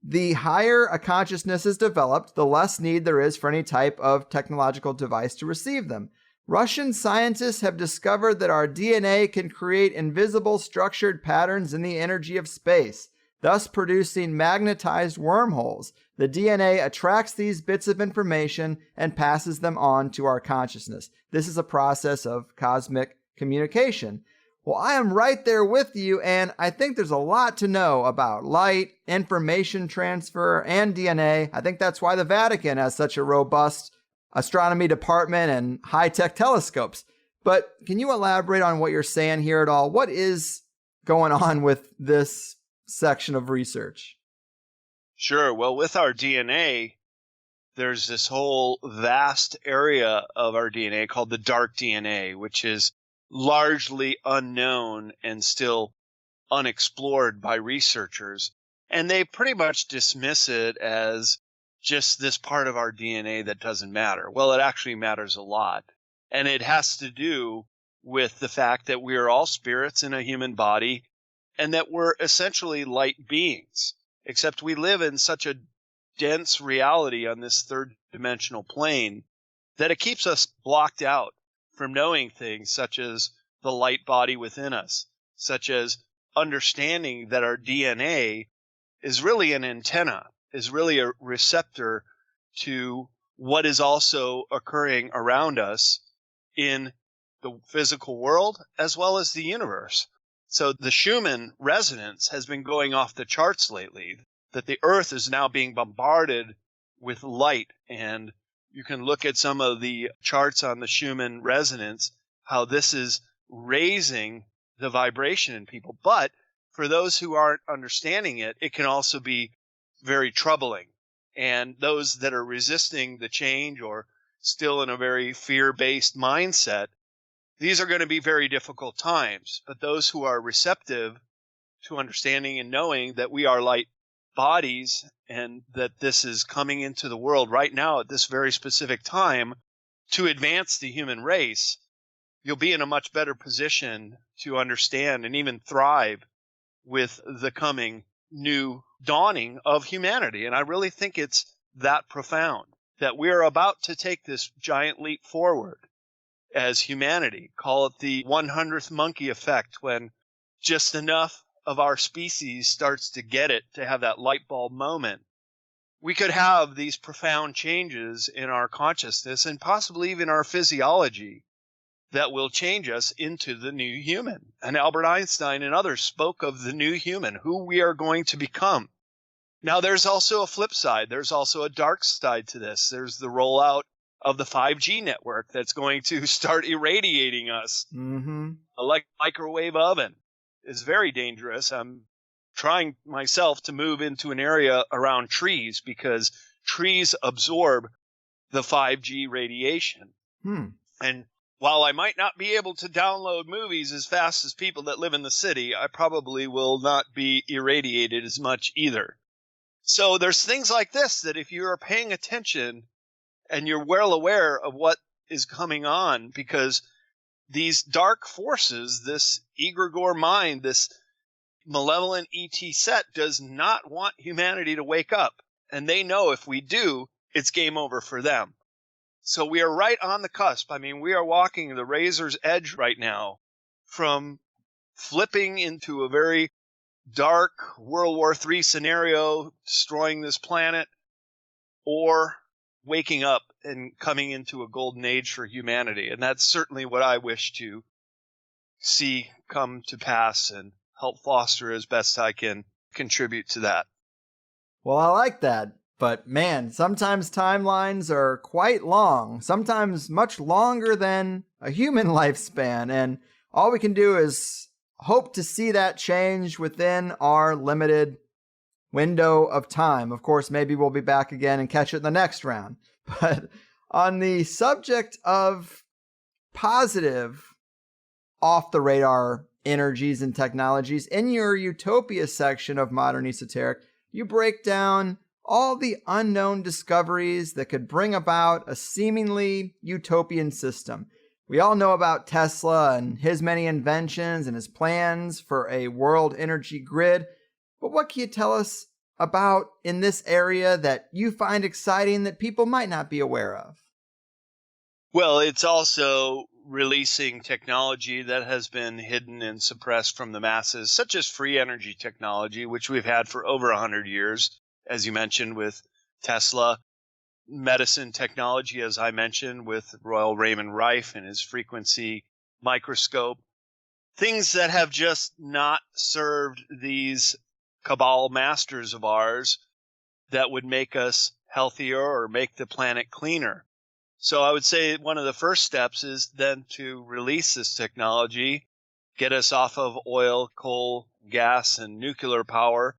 S4: The higher a consciousness is developed, the less need there is for any type of technological device to receive them. Russian scientists have discovered that our DNA can create invisible structured patterns in the energy of space, thus producing magnetized wormholes. The DNA attracts these bits of information and passes them on to our consciousness. This is a process of cosmic communication. Well, I am right there with you, and I think there's a lot to know about light, information transfer, and DNA. I think that's why the Vatican has such a robust astronomy department and high-tech telescopes. But can you elaborate on what you're saying here at all? What is going on with this section of research?
S3: Sure. Well, with our DNA, there's this whole vast area of our DNA called the dark DNA, which is largely unknown and still unexplored by researchers. And they pretty much dismiss it as just this part of our DNA that doesn't matter. Well, it actually matters a lot. And it has to do with the fact that we are all spirits in a human body and that we're essentially light beings, except we live in such a dense reality on this third dimensional plane that it keeps us blocked out from knowing things such as the light body within us, such as understanding that our DNA is really an antenna, is really a receptor to what is also occurring around us in the physical world as well as the universe. So the Schumann resonance has been going off the charts lately, that the Earth is now being bombarded with light. And you can look at some of the charts on the Schumann resonance, how this is raising the vibration in people. But for those who aren't understanding it, it can also be very troubling. And those that are resisting the change or still in a very fear-based mindset, these are going to be very difficult times. But those who are receptive to understanding and knowing that we are light bodies and that this is coming into the world right now at this very specific time to advance the human race, you'll be in a much better position to understand and even thrive with the coming new dawning of humanity. And I really think it's that profound, that we're about to take this giant leap forward as humanity. Call it the 100th monkey effect, when just enough of our species starts to get it, to have that light bulb moment. We could have these profound changes in our consciousness and possibly even our physiology that will change us into the new human. And Albert Einstein and others spoke of the new human, who we are going to become. Now, there's also a flip side. There's also a dark side to this. There's the rollout of the 5G network that's going to start irradiating us. A microwave oven is very dangerous. I'm trying myself to move into an area around trees because trees absorb the 5G radiation. And while I might not be able to download movies as fast as people that live in the city, I probably will not be irradiated as much either. So there's things like this that if you are paying attention and you're well aware of what is coming on, because these dark forces, this egregore mind, this malevolent ET set does not want humanity to wake up. And they know if we do, it's game over for them. So we are right on the cusp. I mean, we are walking the razor's edge right now from flipping into a very dark World War III scenario, destroying this planet, or waking up and coming into a golden age for humanity. And that's certainly what I wish to see come to pass and help foster as best I can contribute to that.
S4: Well, I like that. But man, sometimes timelines are quite long, sometimes much longer than a human lifespan. And all we can do is hope to see that change within our limited window of time. Of course, maybe we'll be back again and catch it in the next round. But on the subject of positive off the radar energies and technologies, in your Utopia section of Modern Esoteric, you break down all the unknown discoveries that could bring about a seemingly utopian system. We all know about Tesla and his many inventions and his plans for a world energy grid, but what can you tell us about in this area that you find exciting that people might not be aware of?
S3: Well, it's also releasing technology that has been hidden and suppressed from the masses, such as free energy technology, which we've had for over 100 years, as you mentioned with Tesla. Medicine technology, as I mentioned, with Royal Raymond Rife and his frequency microscope. Things that have just not served these cabal masters of ours that would make us healthier or make the planet cleaner. So I would say one of the first steps is then to release this technology, get us off of oil, coal, gas, and nuclear power,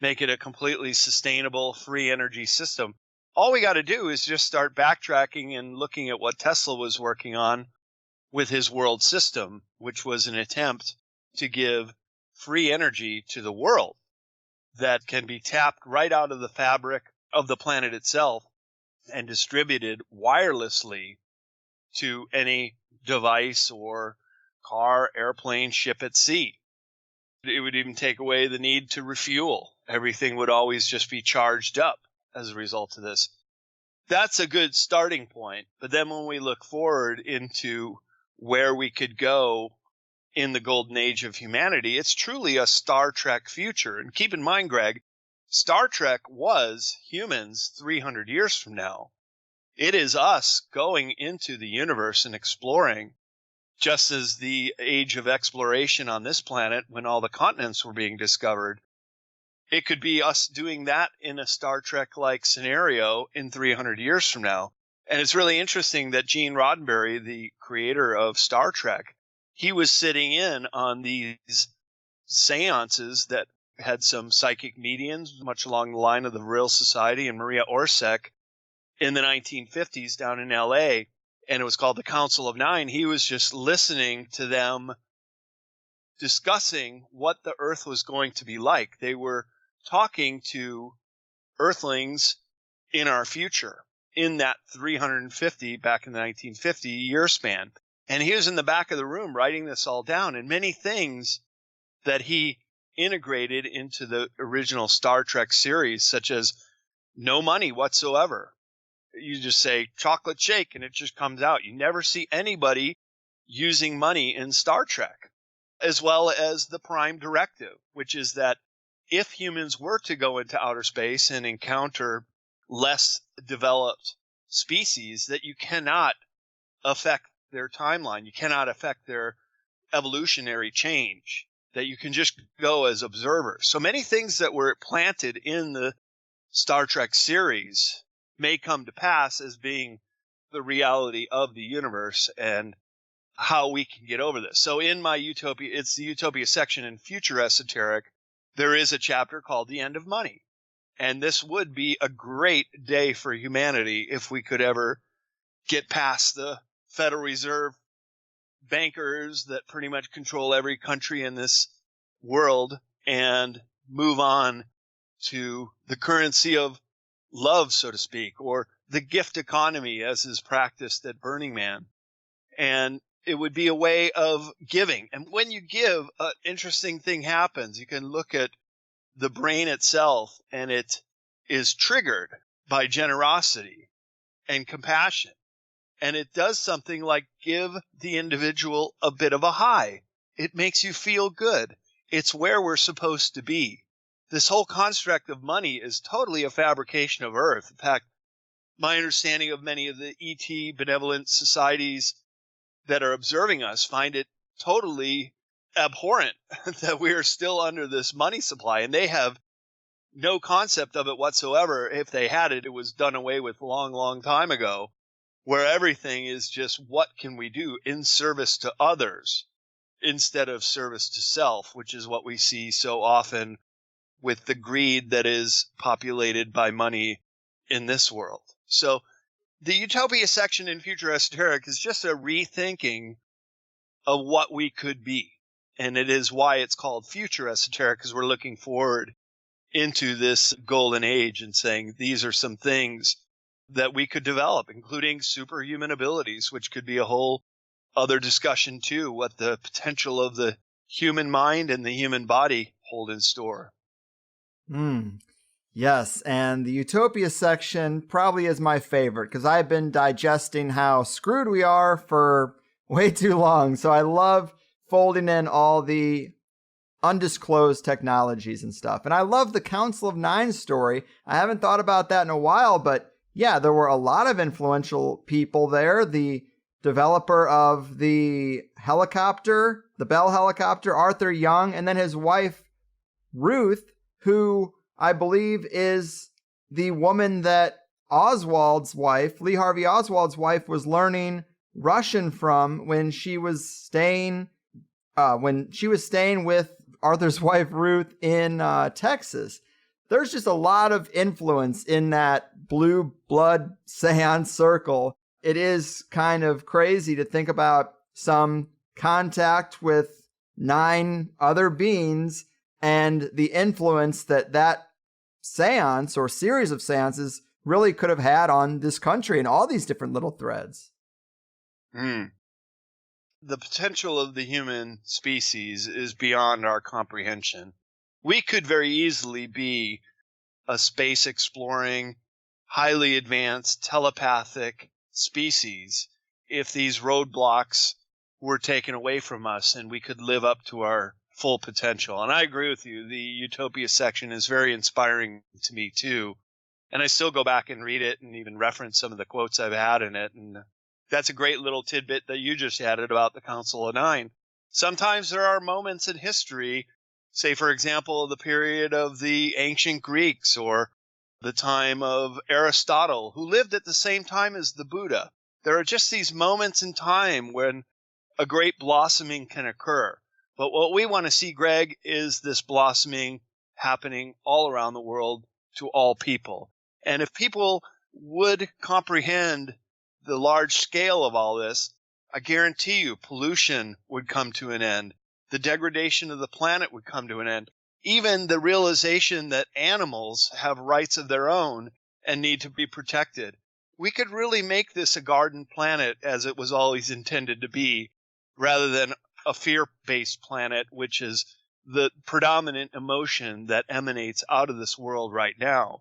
S3: make it a completely sustainable, free energy system. All we got to do is just start backtracking and looking at what Tesla was working on with his world system, which was an attempt to give free energy to the world that can be tapped right out of the fabric of the planet itself and distributed wirelessly to any device or car, airplane, ship at sea. It would even take away the need to refuel. Everything would always just be charged up as a result of this. That's a good starting point. But then when we look forward into where we could go in the golden age of humanity. It's truly a Star Trek future. And keep in mind, Greg, Star Trek was humans 300 years from now. It is us going into the universe and exploring, just as the age of exploration on this planet, when all the continents were being discovered. It could be us doing that in a Star Trek-like scenario in 300 years from now. And it's really interesting that Gene Roddenberry, the creator of Star Trek, he was sitting in on these seances that had some psychic mediums, much along the line of the Vril Society and Maria Orsek in the 1950s down in L.A., and it was called the Council of Nine. He was just listening to them discussing what the Earth was going to be like. They were talking to Earthlings in our future, in that 350, back in the 1950 year span. And he was in the back of the room writing this all down, and many things that he integrated into the original Star Trek series, such as no money whatsoever. You just say chocolate shake and it just comes out. You never see anybody using money in Star Trek, as well as the Prime Directive, which is that if humans were to go into outer space and encounter less developed species, that you cannot affect their timeline. You cannot affect their evolutionary change, that you can just go as observers. So many things that were planted in the Star Trek series may come to pass as being the reality of the universe and how we can get over this. So in my Utopia, it's the Utopia section in Future Esoteric, there is a chapter called The End of Money. And this would be a great day for humanity if we could ever get past the Federal Reserve bankers that pretty much control every country in this world and move on to the currency of love, so to speak, or the gift economy as is practiced at Burning Man. And it would be a way of giving. And when you give, an interesting thing happens. You can look at the brain itself, and it is triggered by generosity and compassion. And it does something like give the individual a bit of a high. It makes you feel good. It's where we're supposed to be. This whole construct of money is totally a fabrication of Earth. In fact, my understanding of many of the ET benevolent societies that are observing us find it totally abhorrent that we are still under this money supply, and they have no concept of it whatsoever. If they had it, it was done away with long, long time ago, where everything is just what can we do in service to others instead of service to self, which is what we see so often with the greed that is populated by money in this world. So the Utopia section in Future Esoteric is just a rethinking of what we could be. And it is why it's called Future Esoteric, because we're looking forward into this golden age and saying these are some things that we could develop, including superhuman abilities, which could be a whole other discussion too, what the potential of the human mind and the human body hold in store.
S4: Yes, and the Utopia section probably is my favorite because I've been digesting how screwed we are for way too long. So I love folding in all the undisclosed technologies and stuff. And I love the Council of Nine story. I haven't thought about that in a while, but yeah, there were a lot of influential people there. The developer of the helicopter, the Bell helicopter, Arthur Young, and then his wife, Ruth, who I believe is the woman that Oswald's wife, Lee Harvey Oswald's wife, was learning Russian from when she was staying with Arthur's wife, Ruth, in Texas. There's just a lot of influence in that blue blood seance circle. It is kind of crazy to think about some contact with 9 other beings and the influence that that seance or series of seances really could have had on this country and all these different little threads.
S3: The potential of the human species is beyond our comprehension. We could very easily be a space exploring, highly advanced telepathic species if these roadblocks were taken away from us and we could live up to our full potential. And I agree with you. The Utopia section is very inspiring to me too. And I still go back and read it and even reference some of the quotes I've had in it. And that's a great little tidbit that you just added about the Council of Nine. Sometimes there are moments in history, say, for example, the period of the ancient Greeks or the time of Aristotle, who lived at the same time as the Buddha. There are just these moments in time when a great blossoming can occur. But what we want to see, Greg, is this blossoming happening all around the world to all people. And if people would comprehend the large scale of all this, I guarantee you pollution would come to an end. The degradation of the planet would come to an end. Even the realization that animals have rights of their own and need to be protected. We could really make this a garden planet as it was always intended to be, rather than a fear-based planet, which is the predominant emotion that emanates out of this world right now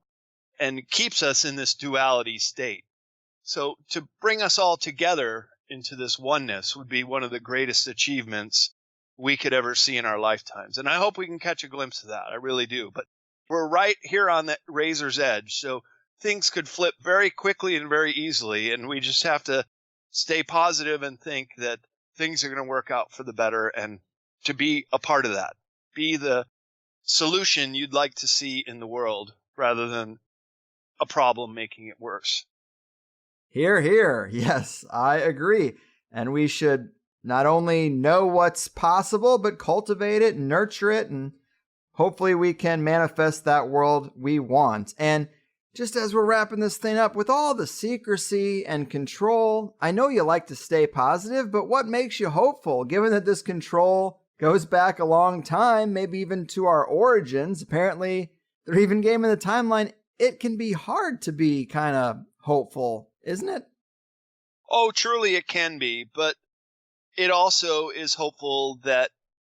S3: and keeps us in this duality state. So to bring us all together into this oneness would be one of the greatest achievements we could ever see in our lifetimes. And I hope we can catch a glimpse of that. I really do. But we're right here on that razor's edge. So things could flip very quickly and very easily. And we just have to stay positive and think that things are going to work out for the better and to be a part of that. Be the solution you'd like to see in the world rather than a problem making it worse.
S4: Hear, hear. Yes, I agree. And we should not only know what's possible, but cultivate it and nurture it. And hopefully we can manifest that world we want. And just as we're wrapping this thing up, with all the secrecy and control, I know you like to stay positive, but what makes you hopeful, given that this control goes back a long time, maybe even to our origins? Apparently, they're even gaming the timeline. It can be hard to be kind of hopeful, isn't it?
S3: Oh, truly it can be, but it also is hopeful that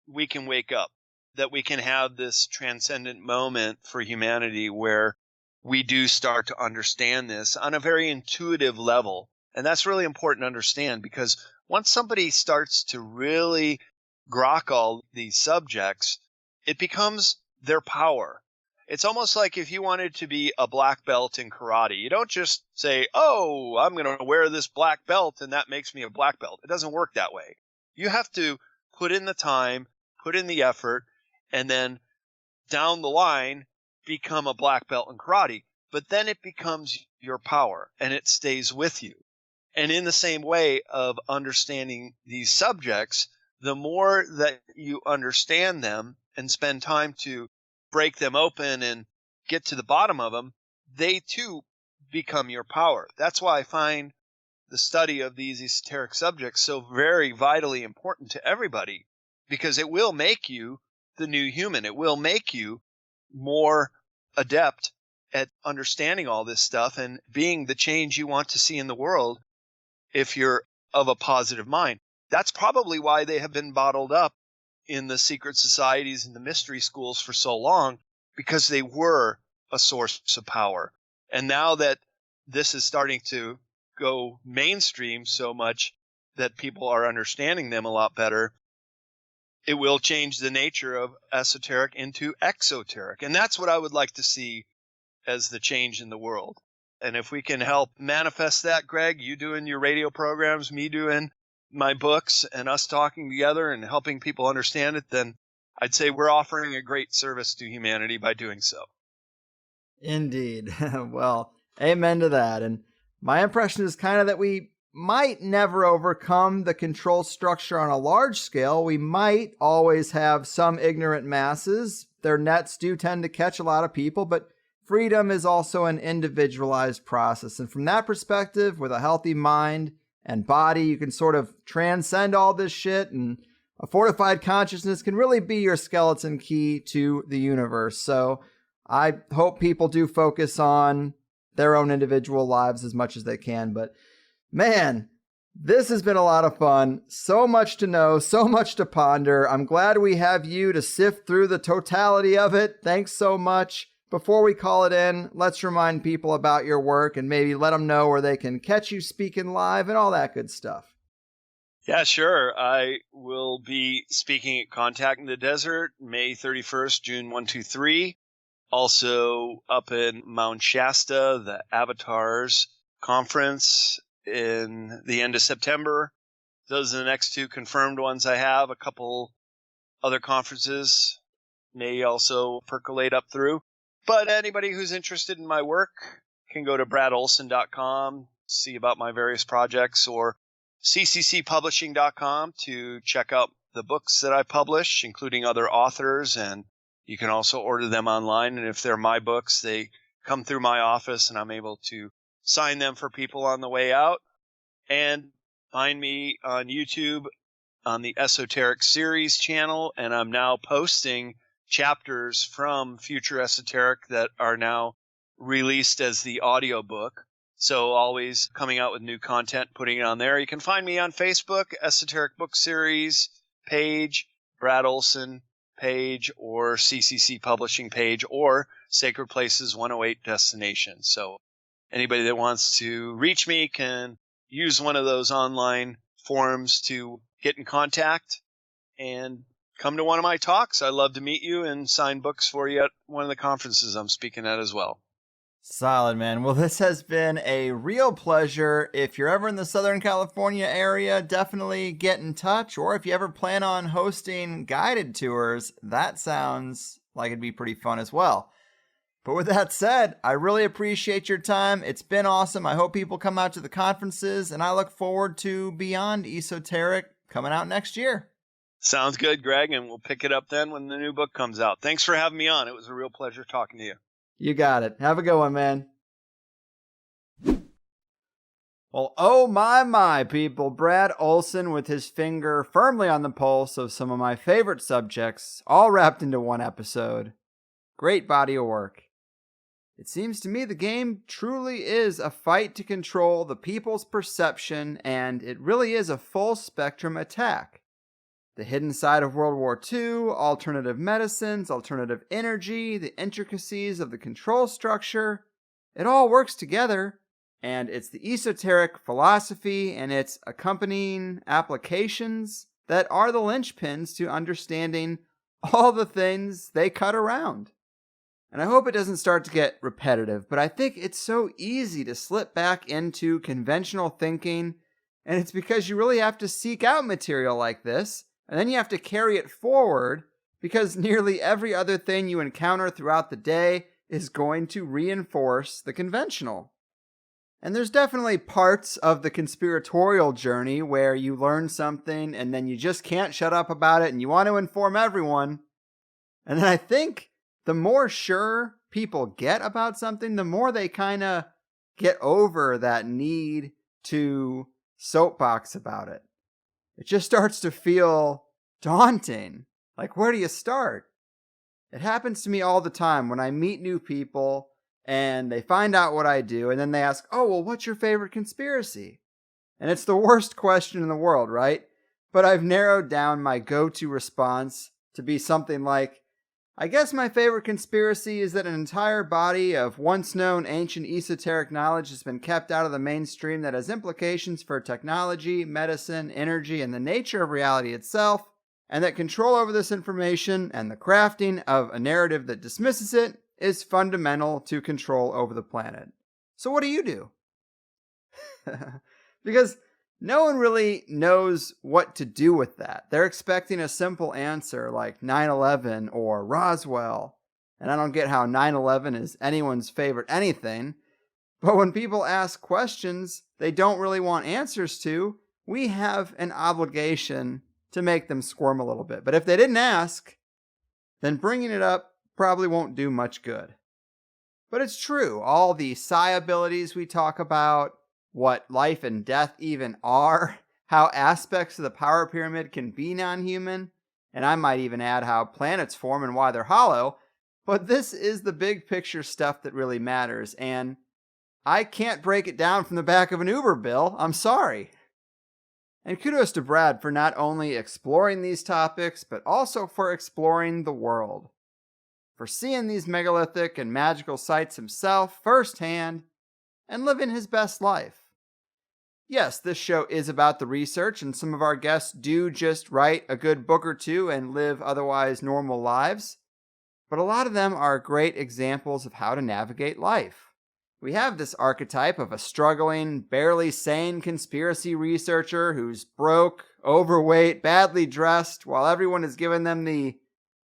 S3: we can wake up, that we can have this transcendent moment for humanity where we do start to understand this on a very intuitive level. And that's really important to understand, because once somebody starts to really grok all these subjects, it becomes their power. It's almost like if you wanted to be a black belt in karate, you don't just say, oh, I'm going to wear this black belt and that makes me a black belt. It doesn't work that way. You have to put in the time, put in the effort, and then down the line become a black belt in karate. But then it becomes your power and it stays with you. And in the same way of understanding these subjects, the more that you understand them and spend time to break them open and get to the bottom of them, they too become your power. That's why I find the study of these esoteric subjects so very vitally important to everybody, because it will make you the new human. It will make you more adept at understanding all this stuff and being the change you want to see in the world if you're of a positive mind. That's probably why they have been bottled up in the secret societies and the mystery schools for so long, because they were a source of power. And now that this is starting to go mainstream so much that people are understanding them a lot better, it will change the nature of esoteric into exoteric. And that's what I would like to see as the change in the world. And if we can help manifest that, Greg, you doing your radio programs, me doing my books, and us talking together and helping people understand it, then I'd say we're offering a great service to humanity by doing so.
S4: Indeed. Well, amen to that. And my impression is kind of that we might never overcome the control structure on a large scale. We might always have some ignorant masses. Their nets do tend to catch a lot of people, but freedom is also an individualized process. And from that perspective, with a healthy mind and body, you can sort of transcend all this shit, and a fortified consciousness can really be your skeleton key to the universe. So I hope people do focus on their own individual lives as much as they can. But man, this has been a lot of fun. So much to know, so much to ponder. I'm glad we have you to sift through the totality of it. Thanks so much. Before we call it in, let's remind people about your work and maybe let them know where they can catch you speaking live and all that good stuff.
S3: Yeah, sure. I will be speaking at Contact in the Desert, May 31st, June 1, 2, 3. Also up in Mount Shasta, the Avatars Conference in the end of September. Those are the next two confirmed ones I have. A couple other conferences may also percolate up through. But anybody who's interested in my work can go to bradolsen.com, see about my various projects, or cccpublishing.com to check out the books that I publish, including other authors, and you can also order them online. And if they're my books, they come through my office and I'm able to sign them for people on the way out. And find me on YouTube on the Esoteric Series channel, and I'm now posting chapters from Future Esoteric that are now released as the audiobook. So always coming out with new content, putting it on there. You can find me on Facebook, Esoteric Book Series page, Brad Olsen page, or CCC Publishing page, or Sacred Places 108 Destination. So anybody that wants to reach me can use one of those online forums to get in contact and come to one of my talks. I'd love to meet you and sign books for you at one of the conferences I'm speaking at as well.
S4: Solid, man. Well, this has been a real pleasure. If you're ever in the Southern California area, definitely get in touch. Or if you ever plan on hosting guided tours, that sounds like it'd be pretty fun as well. But with that said, I really appreciate your time. It's been awesome. I hope people come out to the conferences, and I look forward to Beyond Esoteric coming out next year.
S3: Sounds good, Greg, and we'll pick it up then when the new book comes out. Thanks for having me on. It was a real pleasure talking to you.
S4: You got it. Have a good one, man. Well, oh my, people. Brad Olsen with his finger firmly on the pulse of some of my favorite subjects, all wrapped into one episode. Great body of work. It seems to me the game truly is a fight to control the people's perception, and it really is a full spectrum attack. The hidden side of World War II, alternative medicines, alternative energy, the intricacies of the control structure, it all works together, and it's the esoteric philosophy and its accompanying applications that are the linchpins to understanding all the things they cut around. And I hope it doesn't start to get repetitive, but I think it's so easy to slip back into conventional thinking, and it's because you really have to seek out material like this, and then you have to carry it forward, because nearly every other thing you encounter throughout the day is going to reinforce the conventional. And there's definitely parts of the conspiratorial journey where you learn something and then you just can't shut up about it and you want to inform everyone. And then I think the more sure people get about something, the more they kind of get over that need to soapbox about it. It just starts to feel daunting. Like, where do you start? It happens to me all the time when I meet new people and they find out what I do and then they ask, oh, well, what's your favorite conspiracy? And it's the worst question in the world, right? But I've narrowed down my go-to response to be something like, I guess my favorite conspiracy is that an entire body of once known ancient esoteric knowledge has been kept out of the mainstream that has implications for technology, medicine, energy, and the nature of reality itself, and that control over this information and the crafting of a narrative that dismisses it is fundamental to control over the planet. So what do you do? Because no one really knows what to do with that. They're expecting a simple answer like 9/11 or Roswell. And I don't get how 9/11 is anyone's favorite anything. But when people ask questions they don't really want answers to, we have an obligation to make them squirm a little bit. But if they didn't ask, then bringing it up probably won't do much good. But it's true. All the psi abilities we talk about, what life and death even are, how aspects of the power pyramid can be non-human, and I might even add how planets form and why they're hollow, but this is the big picture stuff that really matters, and I can't break it down from the back of an Uber bill. I'm sorry. And kudos to Brad for not only exploring these topics, but also for exploring the world. For seeing these megalithic and magical sites himself firsthand and living his best life. yes, this show is about the research, and some of our guests do just write a good book or two and live otherwise normal lives. But a lot of them are great examples of how to navigate life. We have this archetype of a struggling, barely sane conspiracy researcher who's broke, overweight, badly dressed, while everyone is giving them the,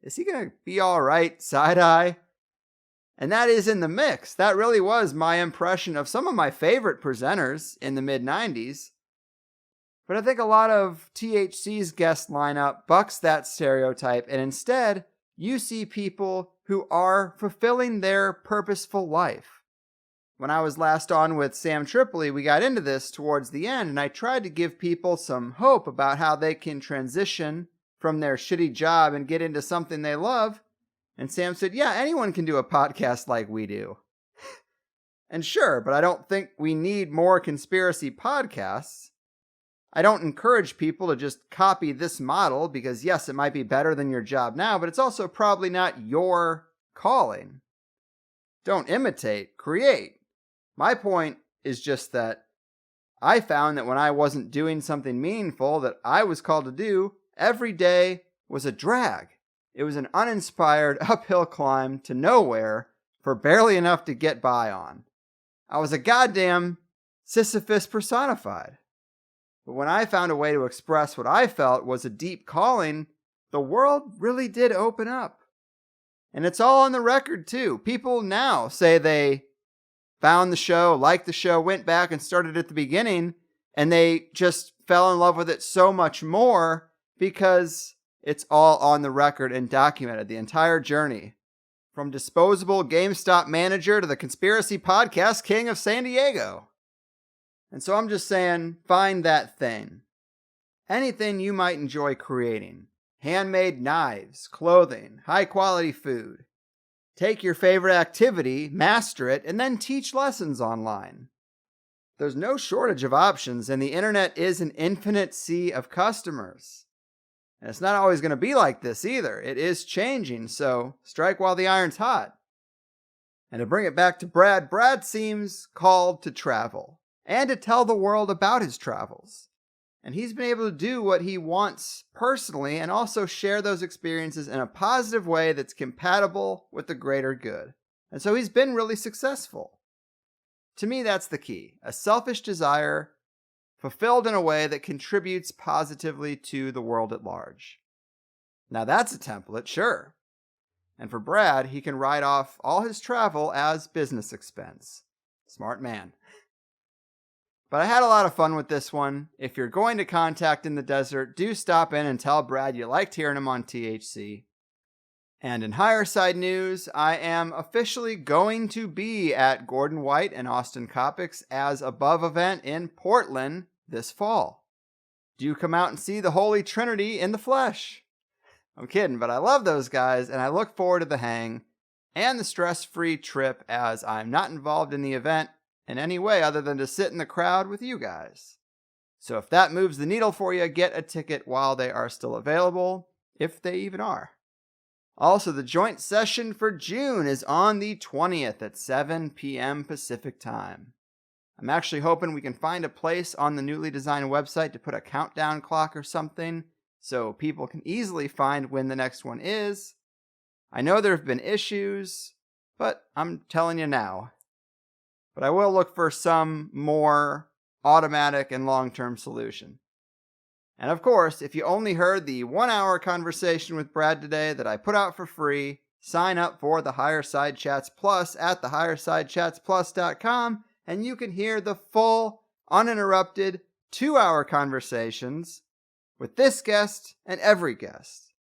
S4: is he going to be all right, side eye? And that is in the mix. That really was my impression of some of my favorite presenters in the mid-90s. But I think a lot of THC's guest lineup bucks that stereotype, and instead, you see people who are fulfilling their purposeful life. When I was last on with Sam Tripoli, we got into this towards the end, and I tried to give people some hope about how they can transition from their shitty job and get into something they love. And Sam said, yeah, anyone can do a podcast like we do. And sure, but I don't think we need more conspiracy podcasts. I don't encourage people to just copy this model because, yes, it might be better than your job now, but it's also probably not your calling. Don't imitate, create. My point is just that I found that when I wasn't doing something meaningful that I was called to do, every day was a drag. It was an uninspired uphill climb to nowhere for barely enough to get by on. I was a goddamn Sisyphus personified. But when I found a way to express what I felt was a deep calling, the world really did open up. And it's all on the record, too. People now say they found the show, liked the show, went back and started at the beginning, and they just fell in love with it so much more because it's all on the record and documented, the entire journey. From disposable GameStop manager to the conspiracy podcast king of San Diego. And so I'm just saying, find that thing. Anything you might enjoy creating. Handmade knives, clothing, high-quality food. Take your favorite activity, master it, and then teach lessons online. There's no shortage of options, and the internet is an infinite sea of customers. And it's not always going to be like this either. It is changing, so strike while the iron's hot. And to bring it back to Brad seems called to travel. And to tell the world about his travels. And he's been able to do what he wants personally and also share those experiences in a positive way that's compatible with the greater good. And so he's been really successful. To me, that's the key. A selfish desire fulfilled in a way that contributes positively to the world at large. Now that's a template, sure. And for Brad, he can write off all his travel as business expense. Smart man. But I had a lot of fun with this one. If you're going to Contact in the Desert, do stop in and tell Brad you liked hearing him on THC. And in higher side news, I am officially going to be at Gordon White and Austin Coppock's As Above event in Portland this fall. Do come out and see the Holy Trinity in the flesh. I'm kidding, but I love those guys, and I look forward to the hang and the stress-free trip as I'm not involved in the event in any way other than to sit in the crowd with you guys. So if that moves the needle for you, get a ticket while they are still available, if they even are. Also, the joint session for June is on the 20th at 7 p.m. Pacific time. I'm actually hoping we can find a place on the newly designed website to put a countdown clock or something so people can easily find when the next one is. I know there have been issues, but I'm telling you now. But I will look for some more automatic and long-term solution. And of course, if you only heard the 1-hour conversation with Brad today that I put out for free, sign up for the Higher Side Chats Plus at thehighersidechatsplus.com, and you can hear the full, uninterrupted 2-hour conversations with this guest and every guest.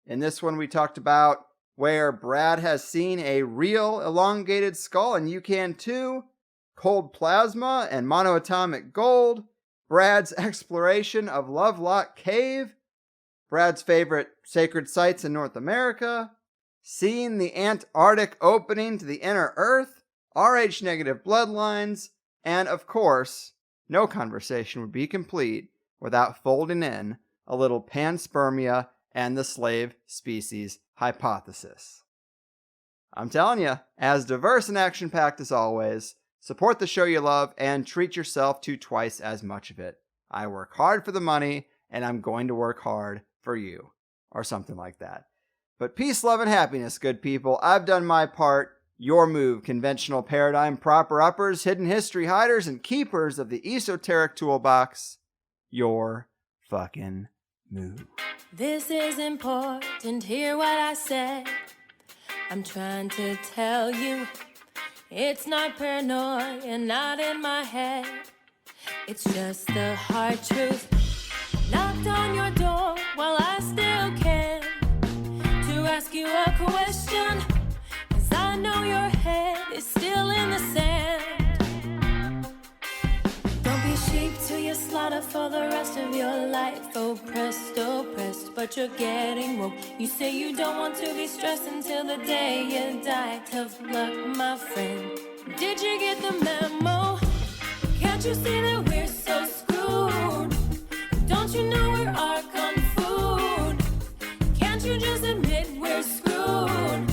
S4: In this one, we talked about where Brad has seen a real elongated skull, and you can too, cold plasma and monoatomic gold, Brad's exploration of Lovelock Cave, Brad's favorite sacred sites in North America, seeing the Antarctic opening to the inner Earth, Rh-negative bloodlines, and of course, no conversation would be complete without folding in a little panspermia and the slave species hypothesis. I'm telling you, as diverse and action-packed as always, Support the show you love and treat yourself to twice as much of it. I work hard for the money, and I'm going to work hard for you. Or something like that. But peace, love, and happiness, good people. I've done my part. Your move, conventional paradigm, proper uppers, hidden history hiders, and keepers of the esoteric toolbox. Your fucking move.
S5: This is important, hear what I said. I'm trying to tell you, it's not paranoia, not in my head. It's just the hard truth. Knocked on your door while I still can to ask you a question, 'cause I know your head is still in the sand. Don't be sheep to your slaughter for the rest of your life. Oppressed, but you're getting woke. You say you don't want to be stressed until the day you die. Tough luck, my friend. Did you get the memo? Can't you see that we're so screwed? Don't you know we're our kung food? Can't you just admit we're screwed?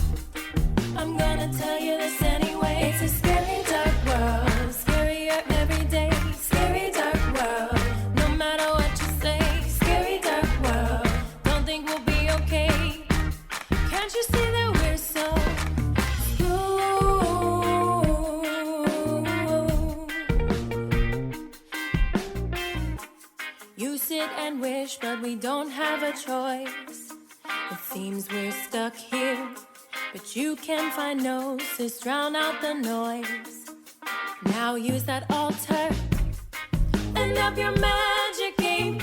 S5: I'm gonna tell you this anyway. It's a scary dark world, scarier every day. Scary dark world, no matter what you say. Scary dark world, don't think we'll be okay. Can't you see that we're so screwed? You sit and wish, but we don't have a choice. It seems we're stuck here, but you can find gnosis, drown out the noise. Now use that altar and up your magic game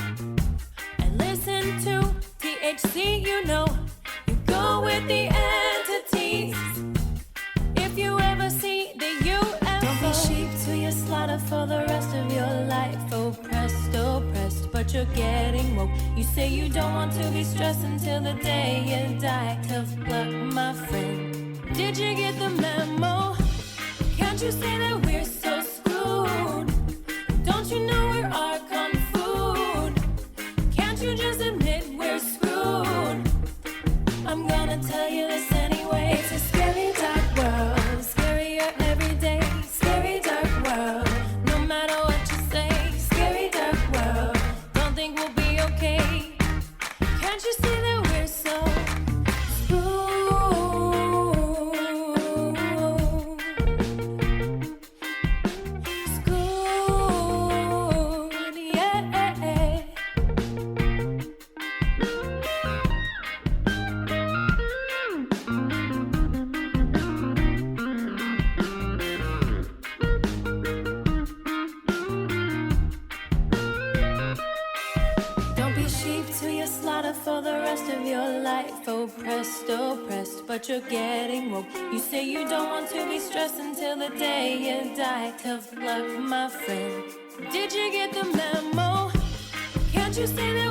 S5: and listen to THC. You know you go with the entities. If you ever see the UFO, don't be sheep to your slaughter for the rest of your life. Oppressed, but you're getting woke. You say you don't want to be stressed until the day you die. Tough luck, my friend. Did you get the memo? Can't you see that we're so screwed? Don't you know we're our kung food? Can't you just admit we're screwed? I'm gonna tell you this anyway. It's a scary dark world, scarier every day. Scary dark world, no matter what you say. Scary dark world, don't think we'll be okay. Can't you see that we're so screwed, yeah. Don't be sheep to your slaughter for the rest of your life. Oppressed, but you're getting woke. You say you don't want to be stressed until the day you die. Tough luck, my friend. Did you get the memo? Can't you see that